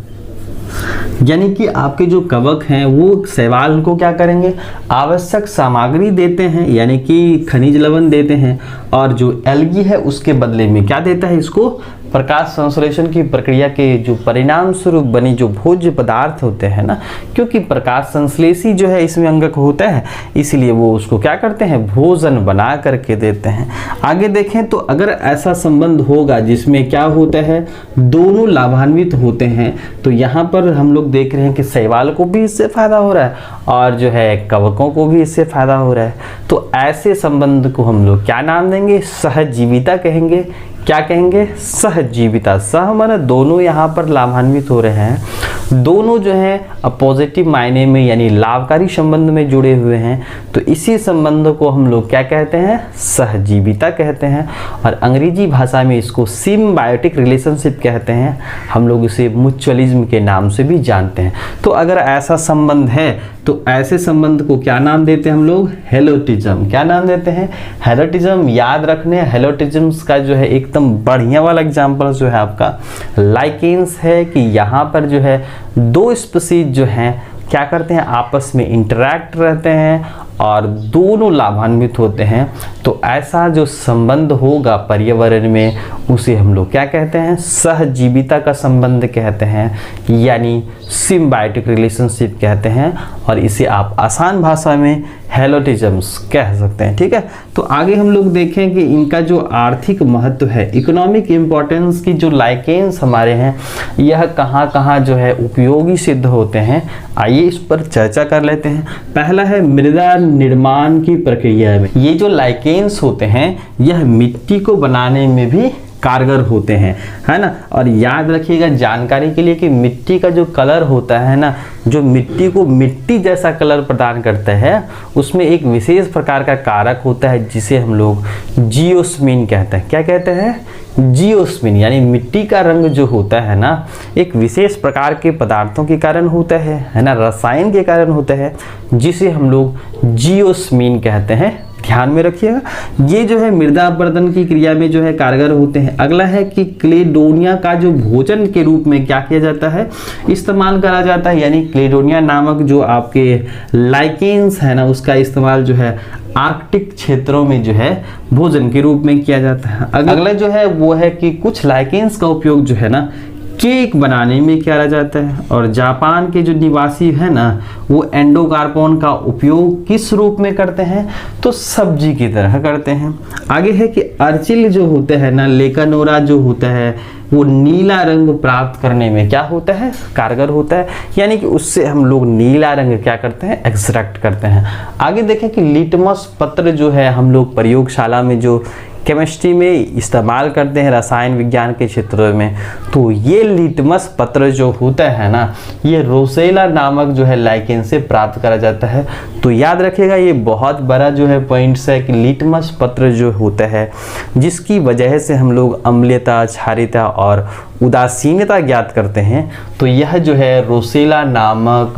यानी कि आपके जो कवक हैं वो शैवाल को क्या करेंगे, आवश्यक सामग्री देते हैं, यानी कि खनिज लवण देते हैं। और जो एल्गी है उसके बदले में क्या देता है, इसको प्रकाश संश्लेषण की प्रक्रिया के जो परिणाम स्वरूप बनी जो भोज्य पदार्थ होते हैं ना, क्योंकि प्रकाश संश्लेषी जो है इसमें अंगक होता है, इसलिए वो उसको क्या करते हैं, भोजन बना करके देते हैं। आगे देखें तो अगर ऐसा संबंध होगा जिसमें क्या होता है, दोनों लाभान्वित होते हैं, तो यहाँ पर हम लोग देख रहे हैं कि शैवाल को भी इससे फायदा हो रहा है और जो है कवकों को भी इससे फायदा हो रहा है। तो ऐसे संबंध को हम लोग क्या नाम देंगे, सहजीविता कहेंगे। क्या कहेंगे, सहजीविता। सह माने दोनों यहाँ पर लाभान्वित हो रहे हैं, दोनों जो है पॉजिटिव मायने में यानी लाभकारी संबंध में जुड़े हुए हैं। तो इसी संबंध को हम लोग क्या कहते हैं, सहजीविता कहते हैं। और अंग्रेजी भाषा में इसको सिम्बायोटिक रिलेशनशिप कहते हैं, हम लोग इसे म्यूचुअलिज्म के नाम से भी जानते हैं। तो अगर ऐसा संबंध है तो ऐसे संबंध को क्या नाम देते हैं हम लोग, हेलोटिज्म। क्या नाम देते हैं, हेलोटिज्म। याद रखने, हेलोटिज्म्स का जो है एकदम बढ़िया वाला एग्जांपल जो है आपका लाइकेंस है कि यहाँ पर जो है दो स्पीशीज जो हैं क्या करते हैं, आपस में इंटरैक्ट रहते हैं और दोनों लाभान्वित होते हैं। तो ऐसा जो संबंध होगा पर्यावरण में उसे हम लोग क्या कहते हैं, सहजीविता का संबंध कहते हैं, यानी सिम्बायोटिक रिलेशनशिप कहते हैं। और इसे आप आसान भाषा में हेलोटिज्म्स कह सकते हैं। ठीक है, तो आगे हम लोग देखें कि इनका जो आर्थिक महत्व है, इकोनॉमिक इम्पोर्टेंस की जो लाइकेंस हमारे हैं, यह कहाँ कहाँ जो है उपयोगी सिद्ध होते हैं, आइए इस पर चर्चा कर लेते हैं। पहला है मृदा निर्माण की प्रक्रिया में। ये जो लाइकेंस होते हैं यह मिट्टी को बनाने में भी कारगर होते हैं, है ना। और याद रखिएगा जानकारी के लिए कि मिट्टी का जो कलर होता है ना, जो मिट्टी को मिट्टी जैसा कलर प्रदान करता है, उसमें एक विशेष प्रकार का कारक होता है जिसे हम लोग जियोस्मिन कहते हैं। क्या कहते हैं? जियोस्मिन। यानी मिट्टी का रंग जो होता है ना, एक विशेष प्रकार के पदार्थों के कारण होता है ना, रसायन के कारण होता है, जिसे हम लोग जियोस्मिन कहते हैं। ध्यान में रखिएगा, ये जो है मृदा अपरदन की क्रिया में जो है कारगर होते हैं। अगला है कि क्लेडोनिया का जो भोजन के रूप में क्या किया जाता है, इस्तेमाल करा जाता है। यानी क्लेडोनिया नामक जो आपके लाइकेंस है ना, उसका इस्तेमाल जो है आर्कटिक क्षेत्रों में जो है भोजन के रूप में किया जाता है। अगला जो है वो है कि कुछ लाइकेंस का उपयोग जो है ना केक बनाने में किया जाता है। और जापान के जो निवासी है ना, वो एंडोकार्पोन का उपयोग किस रूप में करते हैं, तो सब्जी की तरह करते हैं। आगे है कि अर्चिल जो होते हैं ना, लेकानोरा जो होता है, वो नीला रंग प्राप्त करने में क्या होता है, कारगर होता है। यानी कि उससे हम लोग नीला रंग क्या करते हैं, एक्सट्रैक्ट करते हैं। आगे देखें कि लिटमस पत्र जो है हम लोग प्रयोगशाला में जो केमिस्ट्री में इस्तेमाल करते हैं, रसायन विज्ञान के क्षेत्र में, तो ये लिटमस पत्र जो होता है ना, ये रोसेला नामक जो है लाइकेन से प्राप्त करा जाता है। तो याद रखिएगा, ये बहुत बड़ा जो है पॉइंट्स है कि लिटमस पत्र जो होता है, जिसकी वजह से हम लोग अम्लीयता, क्षारीयता और उदासीनता ज्ञात करते हैं, तो यह जो है रोसेला नामक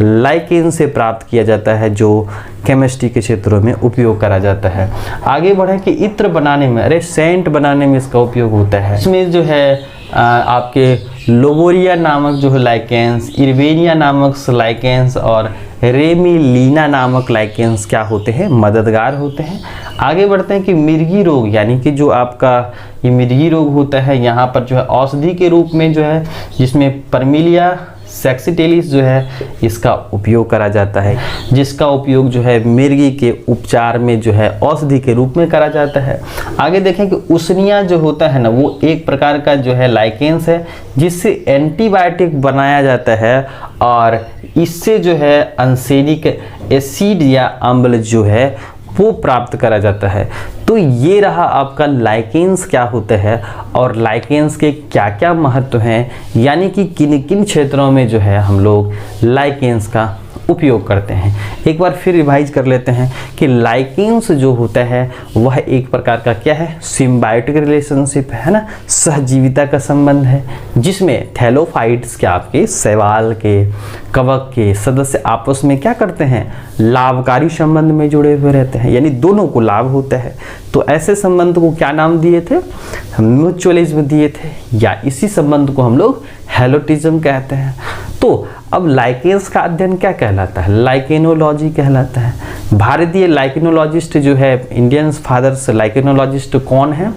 लाइकेन से प्राप्त किया जाता है, जो केमिस्ट्री के क्षेत्रों में उपयोग करा जाता है। आगे बढ़े कि इत्र बनाने में, अरे सेंट बनाने में इसका उपयोग होता है। इसमें जो है आपके लोबोरिया नामक जो है लाइकेंस, इर्वेनिया नामक लाइकेंस और रेमिलीना नामक लाइकेंस क्या होते हैं, मददगार होते हैं। आगे बढ़ते हैं कि मिर्गी रोग, यानी कि जो आपका ये मिर्गी रोग होता है, यहाँ पर जो है औषधि के रूप में जो है, जिसमें परमिलिया सैक्सिटेलिस जो है इसका उपयोग करा जाता है, जिसका उपयोग जो है मिर्गी के उपचार में जो है औषधि के रूप में करा जाता है। आगे देखें कि उसनिया जो होता है ना, वो एक प्रकार का जो है लाइकेंस है, जिससे एंटीबायोटिक बनाया जाता है और इससे जो है अनसेनिक एसिड या अम्ल जो है वो प्राप्त करा जाता है। तो ये रहा आपका लाइकेंस क्या होता है और लाइकेंस के क्या क्या महत्व हैं, यानी कि किन किन क्षेत्रों में जो है हम लोग लाइकेंस का उपयोग करते हैं। एक बार फिर रिवाइज कर लेते हैं कि लाइकेंस जो होता है वह एक प्रकार का क्या है, सिम्बायोटिक रिलेशनशिप है ना, सहजीविता का संबंध है, जिसमें थैलोफाइट्स के आपके शैवाल के, कवक के सदस्य आपस में क्या करते हैं, लाभकारी संबंध में जुड़े हुए रहते हैं, यानी दोनों को लाभ होता है। तो ऐसे संबंध को क्या नाम दिए थे, म्यूचुअलिज्म दिए थे, या इसी संबंध को हम लोग हेलोटिज्म कहते हैं। तो अब लाइकेंस का अध्ययन क्या कहलाता है, लाइकेनोलॉजी कहलाता है। भारतीय लाइकेनोलॉजिस्ट जो है, इंडियन फादर्स लाइकेनोलॉजिस्ट कौन है,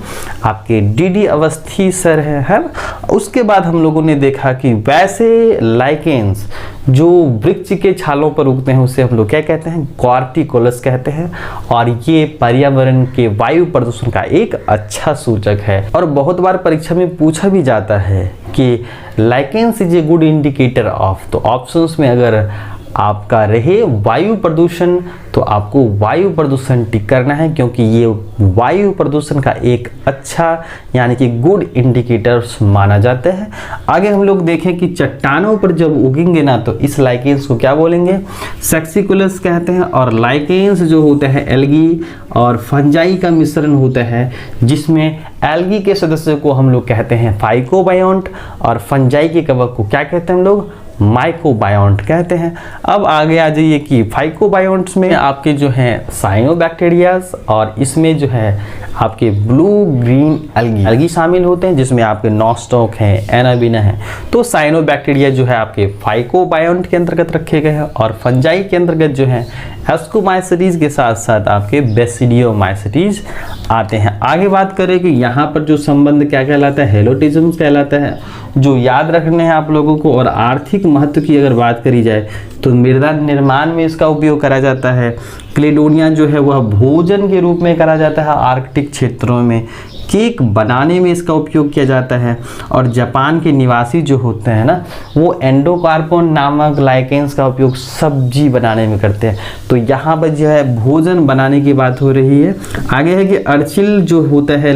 आपके डी अवस्थी सर है। उसके बाद हम लोगों ने देखा कि वैसे लाइकेंस जो वृक्ष के छालों पर उगते हैं उसे हम लोग क्या कहते हैं, कॉर्टिकोलस कहते हैं, और ये पर्यावरण के वायु प्रदूषण का एक अच्छा सूचक है। और बहुत बार परीक्षा में पूछा भी जाता है कि lichens is a good indicator of, तो ऑप्शंस में अगर आपका रहे वायु प्रदूषण, तो आपको वायु प्रदूषण टिक करना है, क्योंकि ये वायु प्रदूषण का एक अच्छा यानी कि गुड इंडिकेटर्स माना जाता है। आगे हम लोग देखें कि चट्टानों पर जब उगेंगे ना, तो इस लाइकेंस को क्या बोलेंगे, सेक्सिकुलस कहते हैं। और लाइकेंस जो होता है एल्गी और फंजाई का मिश्रण होता है, जिसमें एल्गी के सदस्य को हम लोग कहते हैं फाइकोबायोंट और फंजाई के कवक को क्या कहते हैं हम लोग, माइकोबायोंट कहते हैं। अब आगे आ जाइए कि फाइकोबायोंट्स में आपके जो हैं साइनोबैक्टीरियाज, और इसमें जो है आपके ब्लू ग्रीन एल्गी शामिल होते हैं, जिसमें आपके नॉस्टॉक हैं, एनाबिना है। तो साइनोबैक्टीरिया जो है आपके फाइकोबायोंट के अंतर्गत रखे गए हैं, और फंजाई के अंतर्गत जो है एस्कोमाइसिटीज के साथ साथ आपके बेसिडियोमाइसिटीज आते हैं। आगे बात करें कि यहाँ पर जो संबंध क्या कहलाता है, हेलोटिज्म कहलाता है। जो याद रखने हैं आप लोगों को। और आर्थिक महत्व की अगर बात करी जाए तो मृदा निर्माण में इसका उपयोग करा जाता है। क्लेडोनिया जो है वह भोजन के रूप में करा जाता है आर्कटिक क्षेत्रों में। केक बनाने में इसका उपयोग किया जाता है। और जापान के निवासी जो होते हैं ना, वो एंडोकार्पोन नामक लाइकेंस का उपयोग सब्जी बनाने में करते हैं। तो यहाँ पर जो है भोजन बनाने की बात हो रही है। आगे है कि अर्चिल जो होता है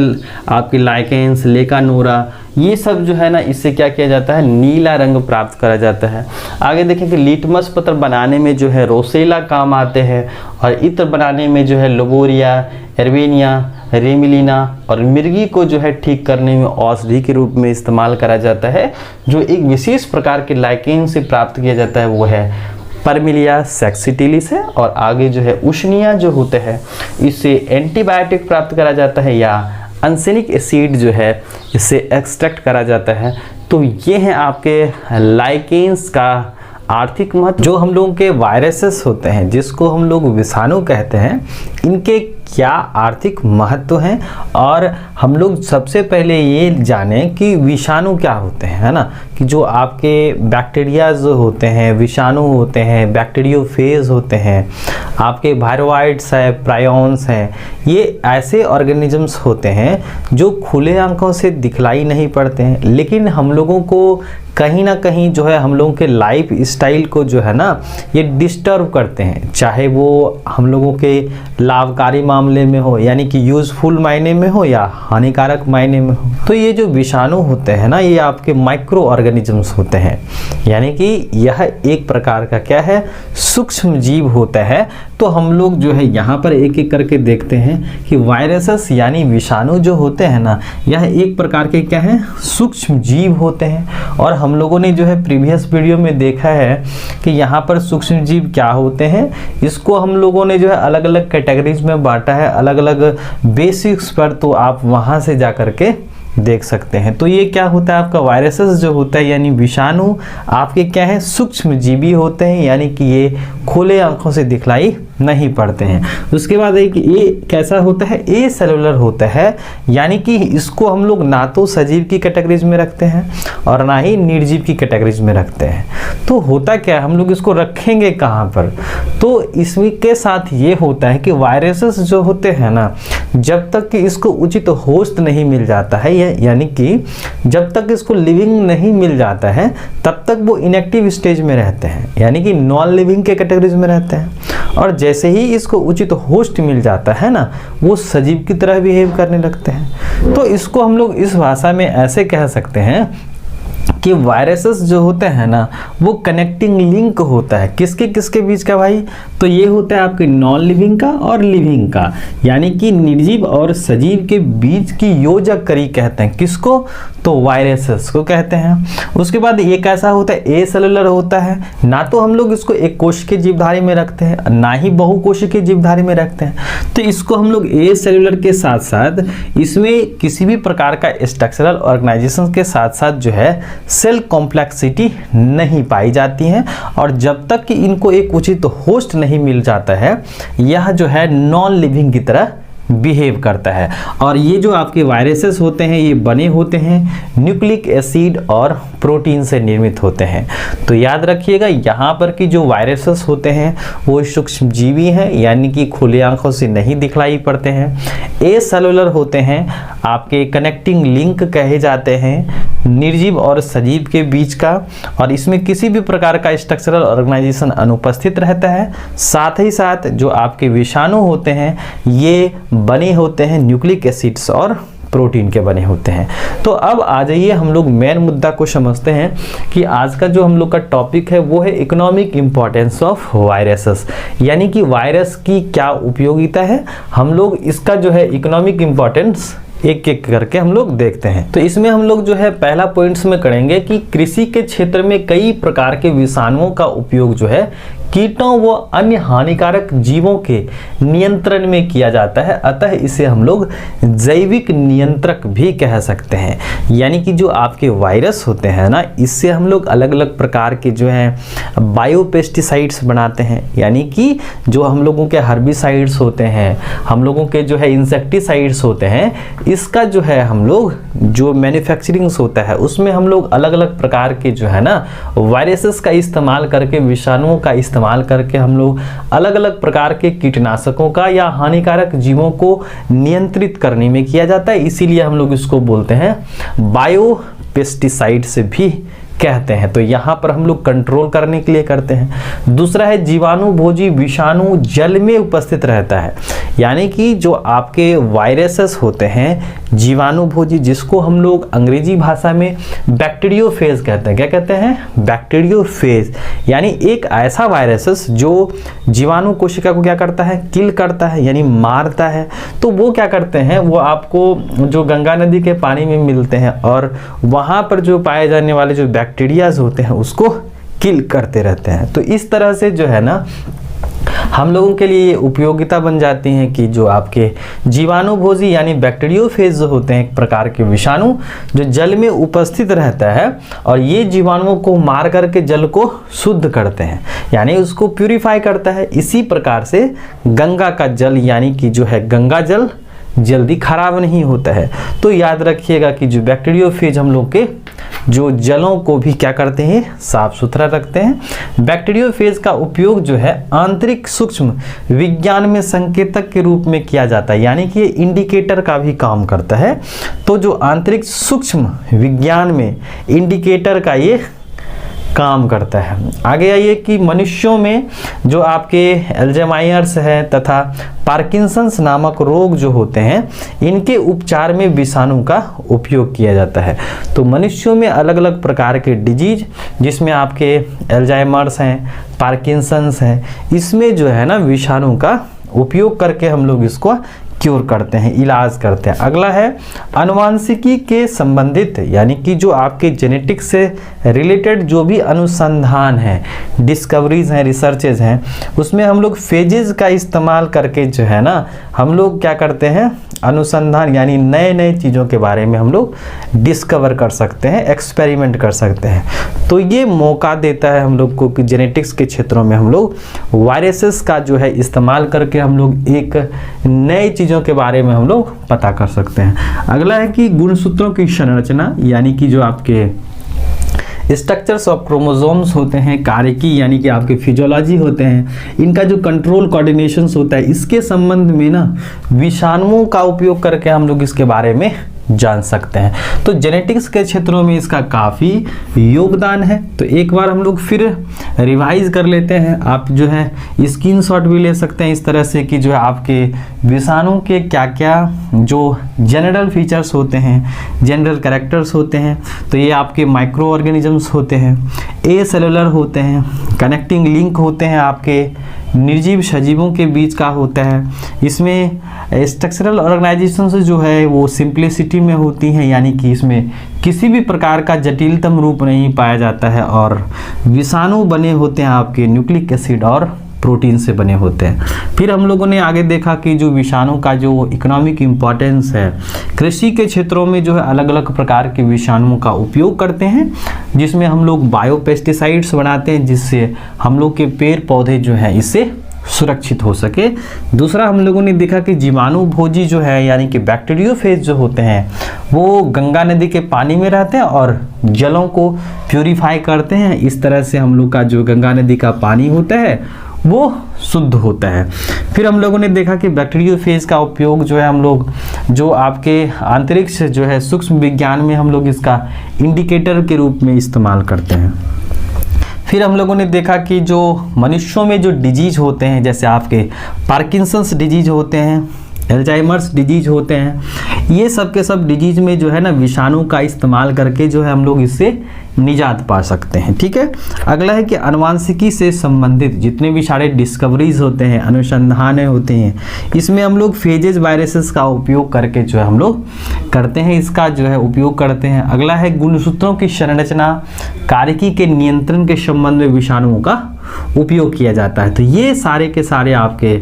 आपके लाइकेंस, लेकानोरा, ये सब जो है ना, इससे क्या किया जाता है, नीला रंग प्राप्त करा जाता है। आगे देखें कि लिटमस पत्र बनाने में जो है रोसेला काम आते हैं। और इत्र बनाने में जो है लोबोरिया, एर्बेनिया, रेमिलिना और मिर्गी को जो है ठीक करने में औषधि के रूप में इस्तेमाल करा जाता है। जो एक विशेष प्रकार के लाइकेन से प्राप्त किया जाता है वो है परमिलिया सैक्सिटिलिस है। और आगे जो है उष्निया जो होते हैं, इससे एंटीबायोटिक प्राप्त करा जाता है या अनसेनिक एसिड जो है इससे एक्सट्रैक्ट करा जाता है। तो ये हैं आपके लाइकेंस का आर्थिक महत्व। जो हम लोगों के वायरसेस होते हैं, जिसको हम लोग विषाणु कहते हैं, इनके क्या आर्थिक महत्व हैं। और हम लोग सबसे पहले ये जानें कि विषाणु क्या होते हैं, है ना, कि जो आपके बैक्टीरिया जो होते हैं, विषाणु होते हैं, बैक्टीरियोफेज होते हैं, आपके वायरोइड्स है, प्रायोन्स हैं, ये ऐसे ऑर्गेनिजम्स होते हैं जो खुले आंखों से दिखलाई नहीं पड़ते हैं, लेकिन हम लोगों को कहीं ना कहीं जो है हम लोगों के लाइफ स्टाइल को जो है ना ये डिस्टर्ब करते हैं। चाहे वो हम लोगों के लाभकारी मामले में हो, यानी कि यूजफुल मायने में हो, या हानिकारक मायने में हो। तो ये जो विषाणु होते हैं ना, ये आपके माइक्रो ऑर्गेनिजम्स होते हैं, यानी कि यह एक प्रकार का क्या है, सूक्ष्म जीव होता है। तो हम लोग जो है यहाँ पर एक एक करके देखते हैं कि वायरसेस यानी विषाणु जो होते हैं ना, यह एक प्रकार के क्या है, सूक्ष्म जीव होते हैं। और हम लोगों ने जो है प्रीवियस वीडियो में देखा है कि यहाँ पर सूक्ष्म जीव क्या होते हैं, इसको हम लोगों ने जो है अलग अलग कैटेगरीज में बांटा है, अलग अलग बेसिक्स पर। तो आप वहाँ से जा कर के देख सकते हैं। तो ये क्या होता है, आपका वायरसेस जो होता है यानी विषाणु आपके क्या है, सूक्ष्म जीवी होते हैं, यानी कि ये खुले आंखों से दिखलाई नहीं पड़ते हैं। उसके बाद एक ये कैसा होता है, ए सेलुलर होता है, यानी कि इसको हम लोग ना तो सजीव की कैटेगरीज में रखते हैं और ना ही निर्जीव की कैटेगरीज में रखते हैं। तो होता क्या है, हम लोग इसको रखेंगे कहाँ पर, तो इसमें के साथ ये होता है कि वायरसेस जो होते हैं ना, जब तक कि इसको उचित होस्ट नहीं मिल जाता है, यानी कि जब तक इसको लिविंग नहीं मिल जाता है, तब तक वो इनएक्टिव स्टेज में रहते हैं, यानी कि नॉन लिविंग के कैटेगरीज में रहते हैं। और जैसे ही इसको उचित होस्ट मिल जाता है ना, वो सजीव की तरह बिहेव करने लगते हैं। तो इसको हम लोग इस भाषा में ऐसे कह सकते हैं कि वायरसेस जो होते हैं ना, वो कनेक्टिंग लिंक होता है किसके किसके बीच का भाई, तो ये होता है आपके नॉन लिविंग का और लिविंग का, यानी कि निर्जीव और सजीव के बीच की योजक कड़ी कहते हैं किसको, तो वायरसेस को कहते हैं। उसके बाद ये कैसा होता है, ए सेलुलर होता है, ना तो हम लोग इसको एक कोशिकीय जीवधारी में रखते हैं, ना ही बहुकोशिकीय जीवधारी में रखते हैं। तो इसको हम लोग ए सेलुलर के साथ साथ इसमें किसी भी प्रकार का स्ट्रक्चरल ऑर्गेनाइजेशन के साथ साथ जो है सेल कॉम्प्लेक्सिटी नहीं पाई जाती है। और जब तक कि इनको एक उचित होस्ट नहीं मिल जाता है, यह जो है नॉन लिविंग की तरह बिहेव करता है। और ये जो आपके वायरसेस होते हैं, ये बने होते हैं न्यूक्लिक एसिड और प्रोटीन से निर्मित होते हैं। तो याद रखिएगा यहाँ पर कि जो वायरसेस होते हैं वो सूक्ष्मजीवी हैं, यानी कि खुले आंखों से नहीं दिखलाई पड़ते हैं। ए सेलुलर होते हैं, आपके कनेक्टिंग लिंक कहे जाते हैं निर्जीव और सजीव के बीच का, और इसमें किसी भी प्रकार का स्ट्रक्चरल ऑर्गेनाइजेशन अनुपस्थित रहता है। साथ ही साथ जो आपके विषाणु होते हैं ये बने होते हैं न्यूक्लिक एसिड्स और प्रोटीन के बने होते हैं। तो अब आ जाइए हम लोग मेन मुद्दा को समझते हैं कि आज का जो हम लोग का टॉपिक है वो है इकोनॉमिक इंपॉर्टेंस ऑफ वायरसेस, यानी कि वायरस की क्या उपयोगिता है। हम लोग इसका जो है इकोनॉमिक इंपॉर्टेंस एक एक करके हम लोग देखते हैं। तो इसमें हम लोग जो है पहला पॉइंट्स में करेंगे कि कृषि के क्षेत्र में कई प्रकार के विषाणुओं का उपयोग जो है कीटों व अन्य हानिकारक जीवों के नियंत्रण में किया जाता है, अतः इसे हम लोग जैविक नियंत्रक भी कह सकते हैं। यानी कि जो आपके वायरस होते हैं ना, इससे हम लोग अलग अलग प्रकार के जो हैं बायोपेस्टिसाइड्स बनाते हैं, यानी कि जो हम लोगों के हर्बिसाइड्स होते हैं, हम लोगों के जो है इंसेक्टिसाइड्स होते हैं, इसका जो है हम लोग जो मैन्युफैक्चरिंग्स होता है उसमें हम लोग अलग अलग प्रकार के जो है ना वायरसेस का इस्तेमाल करके, विषाणुओं का इस्तेमाल करके हम लोग अलग अलग प्रकार के कीटनाशकों का या हानिकारक जीवों को नियंत्रित करने में किया जाता है। इसीलिए हम लोग इसको बोलते हैं बायो पेस्टिसाइड से भी कहते हैं। तो यहाँ पर हम लोग कंट्रोल करने के लिए करते हैं। दूसरा है जीवाणु भोजी विषाणु जल में उपस्थित रहता है, यानी कि जो आपके वायरसेस होते हैं जीवाणु भोजी, जिसको हम लोग अंग्रेजी भाषा में बैक्टीरियोफेज कहते हैं। क्या कहते हैं? बैक्टीरियोफेज, यानी एक ऐसा वायरसेस जो जीवाणु कोशिका को क्या करता है? किल करता है, यानी मारता है। तो वो क्या करते हैं? वो आपको जो गंगा नदी के पानी में मिलते हैं और वहाँ पर जो पाए जाने वाले जो बैक्टीरियाज होते हैं उसको किल करते रहते हैं। तो इस तरह से जो है ना हम लोगों के लिए ये उपयोगिता बन जाती है कि जो आपके जीवाणु भोजी यानी बैक्टीरियोफेज जो होते हैं, एक प्रकार के विषाणु जो जल में उपस्थित रहता है और ये जीवाणुओं को मार करके जल को शुद्ध करते हैं, यानी उसको प्यूरिफाई करता है। इसी प्रकार से गंगा का जल यानी कि जो है गंगा जल जल्दी खराब नहीं होता है। तो याद रखिएगा कि जो बैक्टीरियोफेज हम लोग के जो जलों को भी क्या करते हैं? साफ सुथरा रखते हैं। बैक्टीरियोफेज का उपयोग जो है आंतरिक सूक्ष्म विज्ञान में संकेतक के रूप में किया जाता है, यानी कि ये इंडिकेटर का भी काम करता है। तो जो आंतरिक सूक्ष्म विज्ञान में इंडिकेटर का ये काम करता है। आगे आइए कि मनुष्यों में जो आपके अल्जाइमर्स है तथा पार्किंसंस नामक रोग जो होते हैं, इनके उपचार में विषाणु का उपयोग किया जाता है। तो मनुष्यों में अलग अलग प्रकार के डिजीज, जिसमें आपके अल्जाइमर्स हैं, पार्किंसंस हैं, इसमें जो है ना विषाणु का उपयोग करके हम लोग इसको क्योर करते हैं, इलाज करते हैं। अगला है अनुवांशिकी के संबंधित, यानी कि जो आपके जेनेटिक्स से रिलेटेड जो भी अनुसंधान है, डिस्कवरीज हैं, रिसर्चेज हैं, उसमें हम लोग फेजेस का इस्तेमाल करके जो है ना हम लोग क्या करते हैं? अनुसंधान, यानी नए नए चीज़ों के बारे में हम लोग डिस्कवर कर सकते हैं, एक्सपेरिमेंट कर सकते हैं। तो ये मौका देता है हम लोग को कि जेनेटिक्स के क्षेत्रों में हम लोग वायरसेस का जो है इस्तेमाल करके हम लोग एक नई चीज़ों के बारे में हम लोग पता कर सकते हैं। अगला है कि गुणसूत्रों की संरचना, यानी कि जो आपके स्ट्रक्चर्स ऑफ क्रोमोसोम्स होते हैं, कार्यकी यानी कि आपके फिजियोलॉजी होते हैं, इनका जो कंट्रोल कोऑर्डिनेशंस होता है, इसके संबंध में ना विषाणुओं का उपयोग करके हम लोग इसके बारे में जान सकते हैं। तो जेनेटिक्स के क्षेत्रों में इसका काफ़ी योगदान है। तो एक बार हम लोग फिर रिवाइज कर लेते हैं। आप जो है स्क्रीनशॉट भी ले सकते हैं इस तरह से कि जो है आपके विषाणु के क्या क्या जो जनरल फीचर्स होते हैं, जनरल कैरेक्टर्स होते हैं। तो ये आपके माइक्रो ऑर्गेनिजम्स होते हैं, ए सेलुलर होते हैं, कनेक्टिंग लिंक होते हैं, आपके निर्जीव सजीवों के बीच का होता है। इसमें स्ट्रक्चरल ऑर्गेनाइजेशन से जो है वो सिंप्लिसिटी में होती हैं, यानी कि इसमें किसी भी प्रकार का जटिलतम रूप नहीं पाया जाता है। और विषाणु बने होते हैं आपके न्यूक्लिक एसिड और प्रोटीन से बने होते हैं। फिर हम लोगों ने आगे देखा कि जो विषाणु का जो इकोनॉमिक इम्पोर्टेंस है, कृषि के क्षेत्रों में जो है अलग अलग प्रकार के विषाणुओं का उपयोग करते हैं, जिसमें हम लोग बायोपेस्टिसाइड्स बनाते हैं, जिससे हम लोग के पेड़ पौधे जो हैं इससे सुरक्षित हो सके। दूसरा हम लोगों ने देखा कि जीवाणु भोजी जो है यानी कि बैक्टीरियोफेज जो होते हैं वो गंगा नदी के पानी में रहते हैं और जलों को प्यूरिफाई करते हैं। इस तरह से हम लोग का जो गंगा नदी का पानी होता है वो शुद्ध होता है। फिर हम लोगों ने देखा कि बैक्टीरियोफेज का उपयोग जो है हम लोग जो आपके अंतरिक्ष जो है सूक्ष्म विज्ञान में हम लोग इसका इंडिकेटर के रूप में इस्तेमाल करते हैं। फिर हम लोगों ने देखा कि जो मनुष्यों में जो डिजीज होते हैं, जैसे आपके पार्किंसंस डिजीज होते हैं, अल्जाइमर्स डिजीज होते हैं, ये सब के सब डिजीज में जो है ना विषाणु का इस्तेमाल करके जो है हम लोग इससे निजात पा सकते हैं। ठीक है। अगला है कि अनुवांशिकी से संबंधित जितने भी सारे डिस्कवरीज होते हैं, अनुसंधान होते हैं, इसमें हम लोग फेजेस वायरसेस का उपयोग करके जो है हम लोग करते हैं, इसका जो है उपयोग करते हैं। अगला है गुणसूत्रों की संरचना, कार्यकी के नियंत्रण के संबंध में विषाणुओं का उपयोग किया जाता है। तो ये सारे के सारे आपके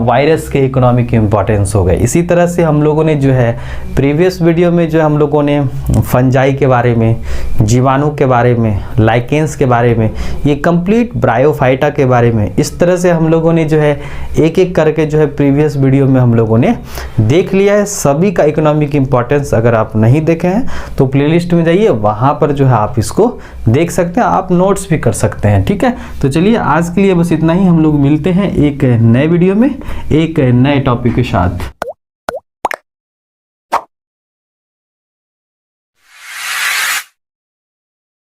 वायरस के इकोनॉमिक इम्पोर्टेंस हो गए। इसी तरह से हम लोगों ने जो है प्रीवियस वीडियो में जो हम लोगों ने फंजाई के बारे में, जीवाणु के बारे में, लाइकेंस के बारे में, ये कंप्लीट ब्रायोफाइटा के बारे में, इस तरह से हम लोगों ने जो है एक एक करके जो है प्रीवियस वीडियो में हम लोगों ने देख लिया है। सभी का इकोनॉमिक इम्पोर्टेंस अगर आप नहीं देखे हैं तो प्लेलिस्ट में जाइए, वहाँ पर जो है आप इसको देख सकते हैं, आप नोट्स भी कर सकते हैं। ठीक है, तो चलिए आज के लिए बस इतना ही। हम लोग मिलते हैं एक नए वीडियो में एक नए टॉपिक के साथ।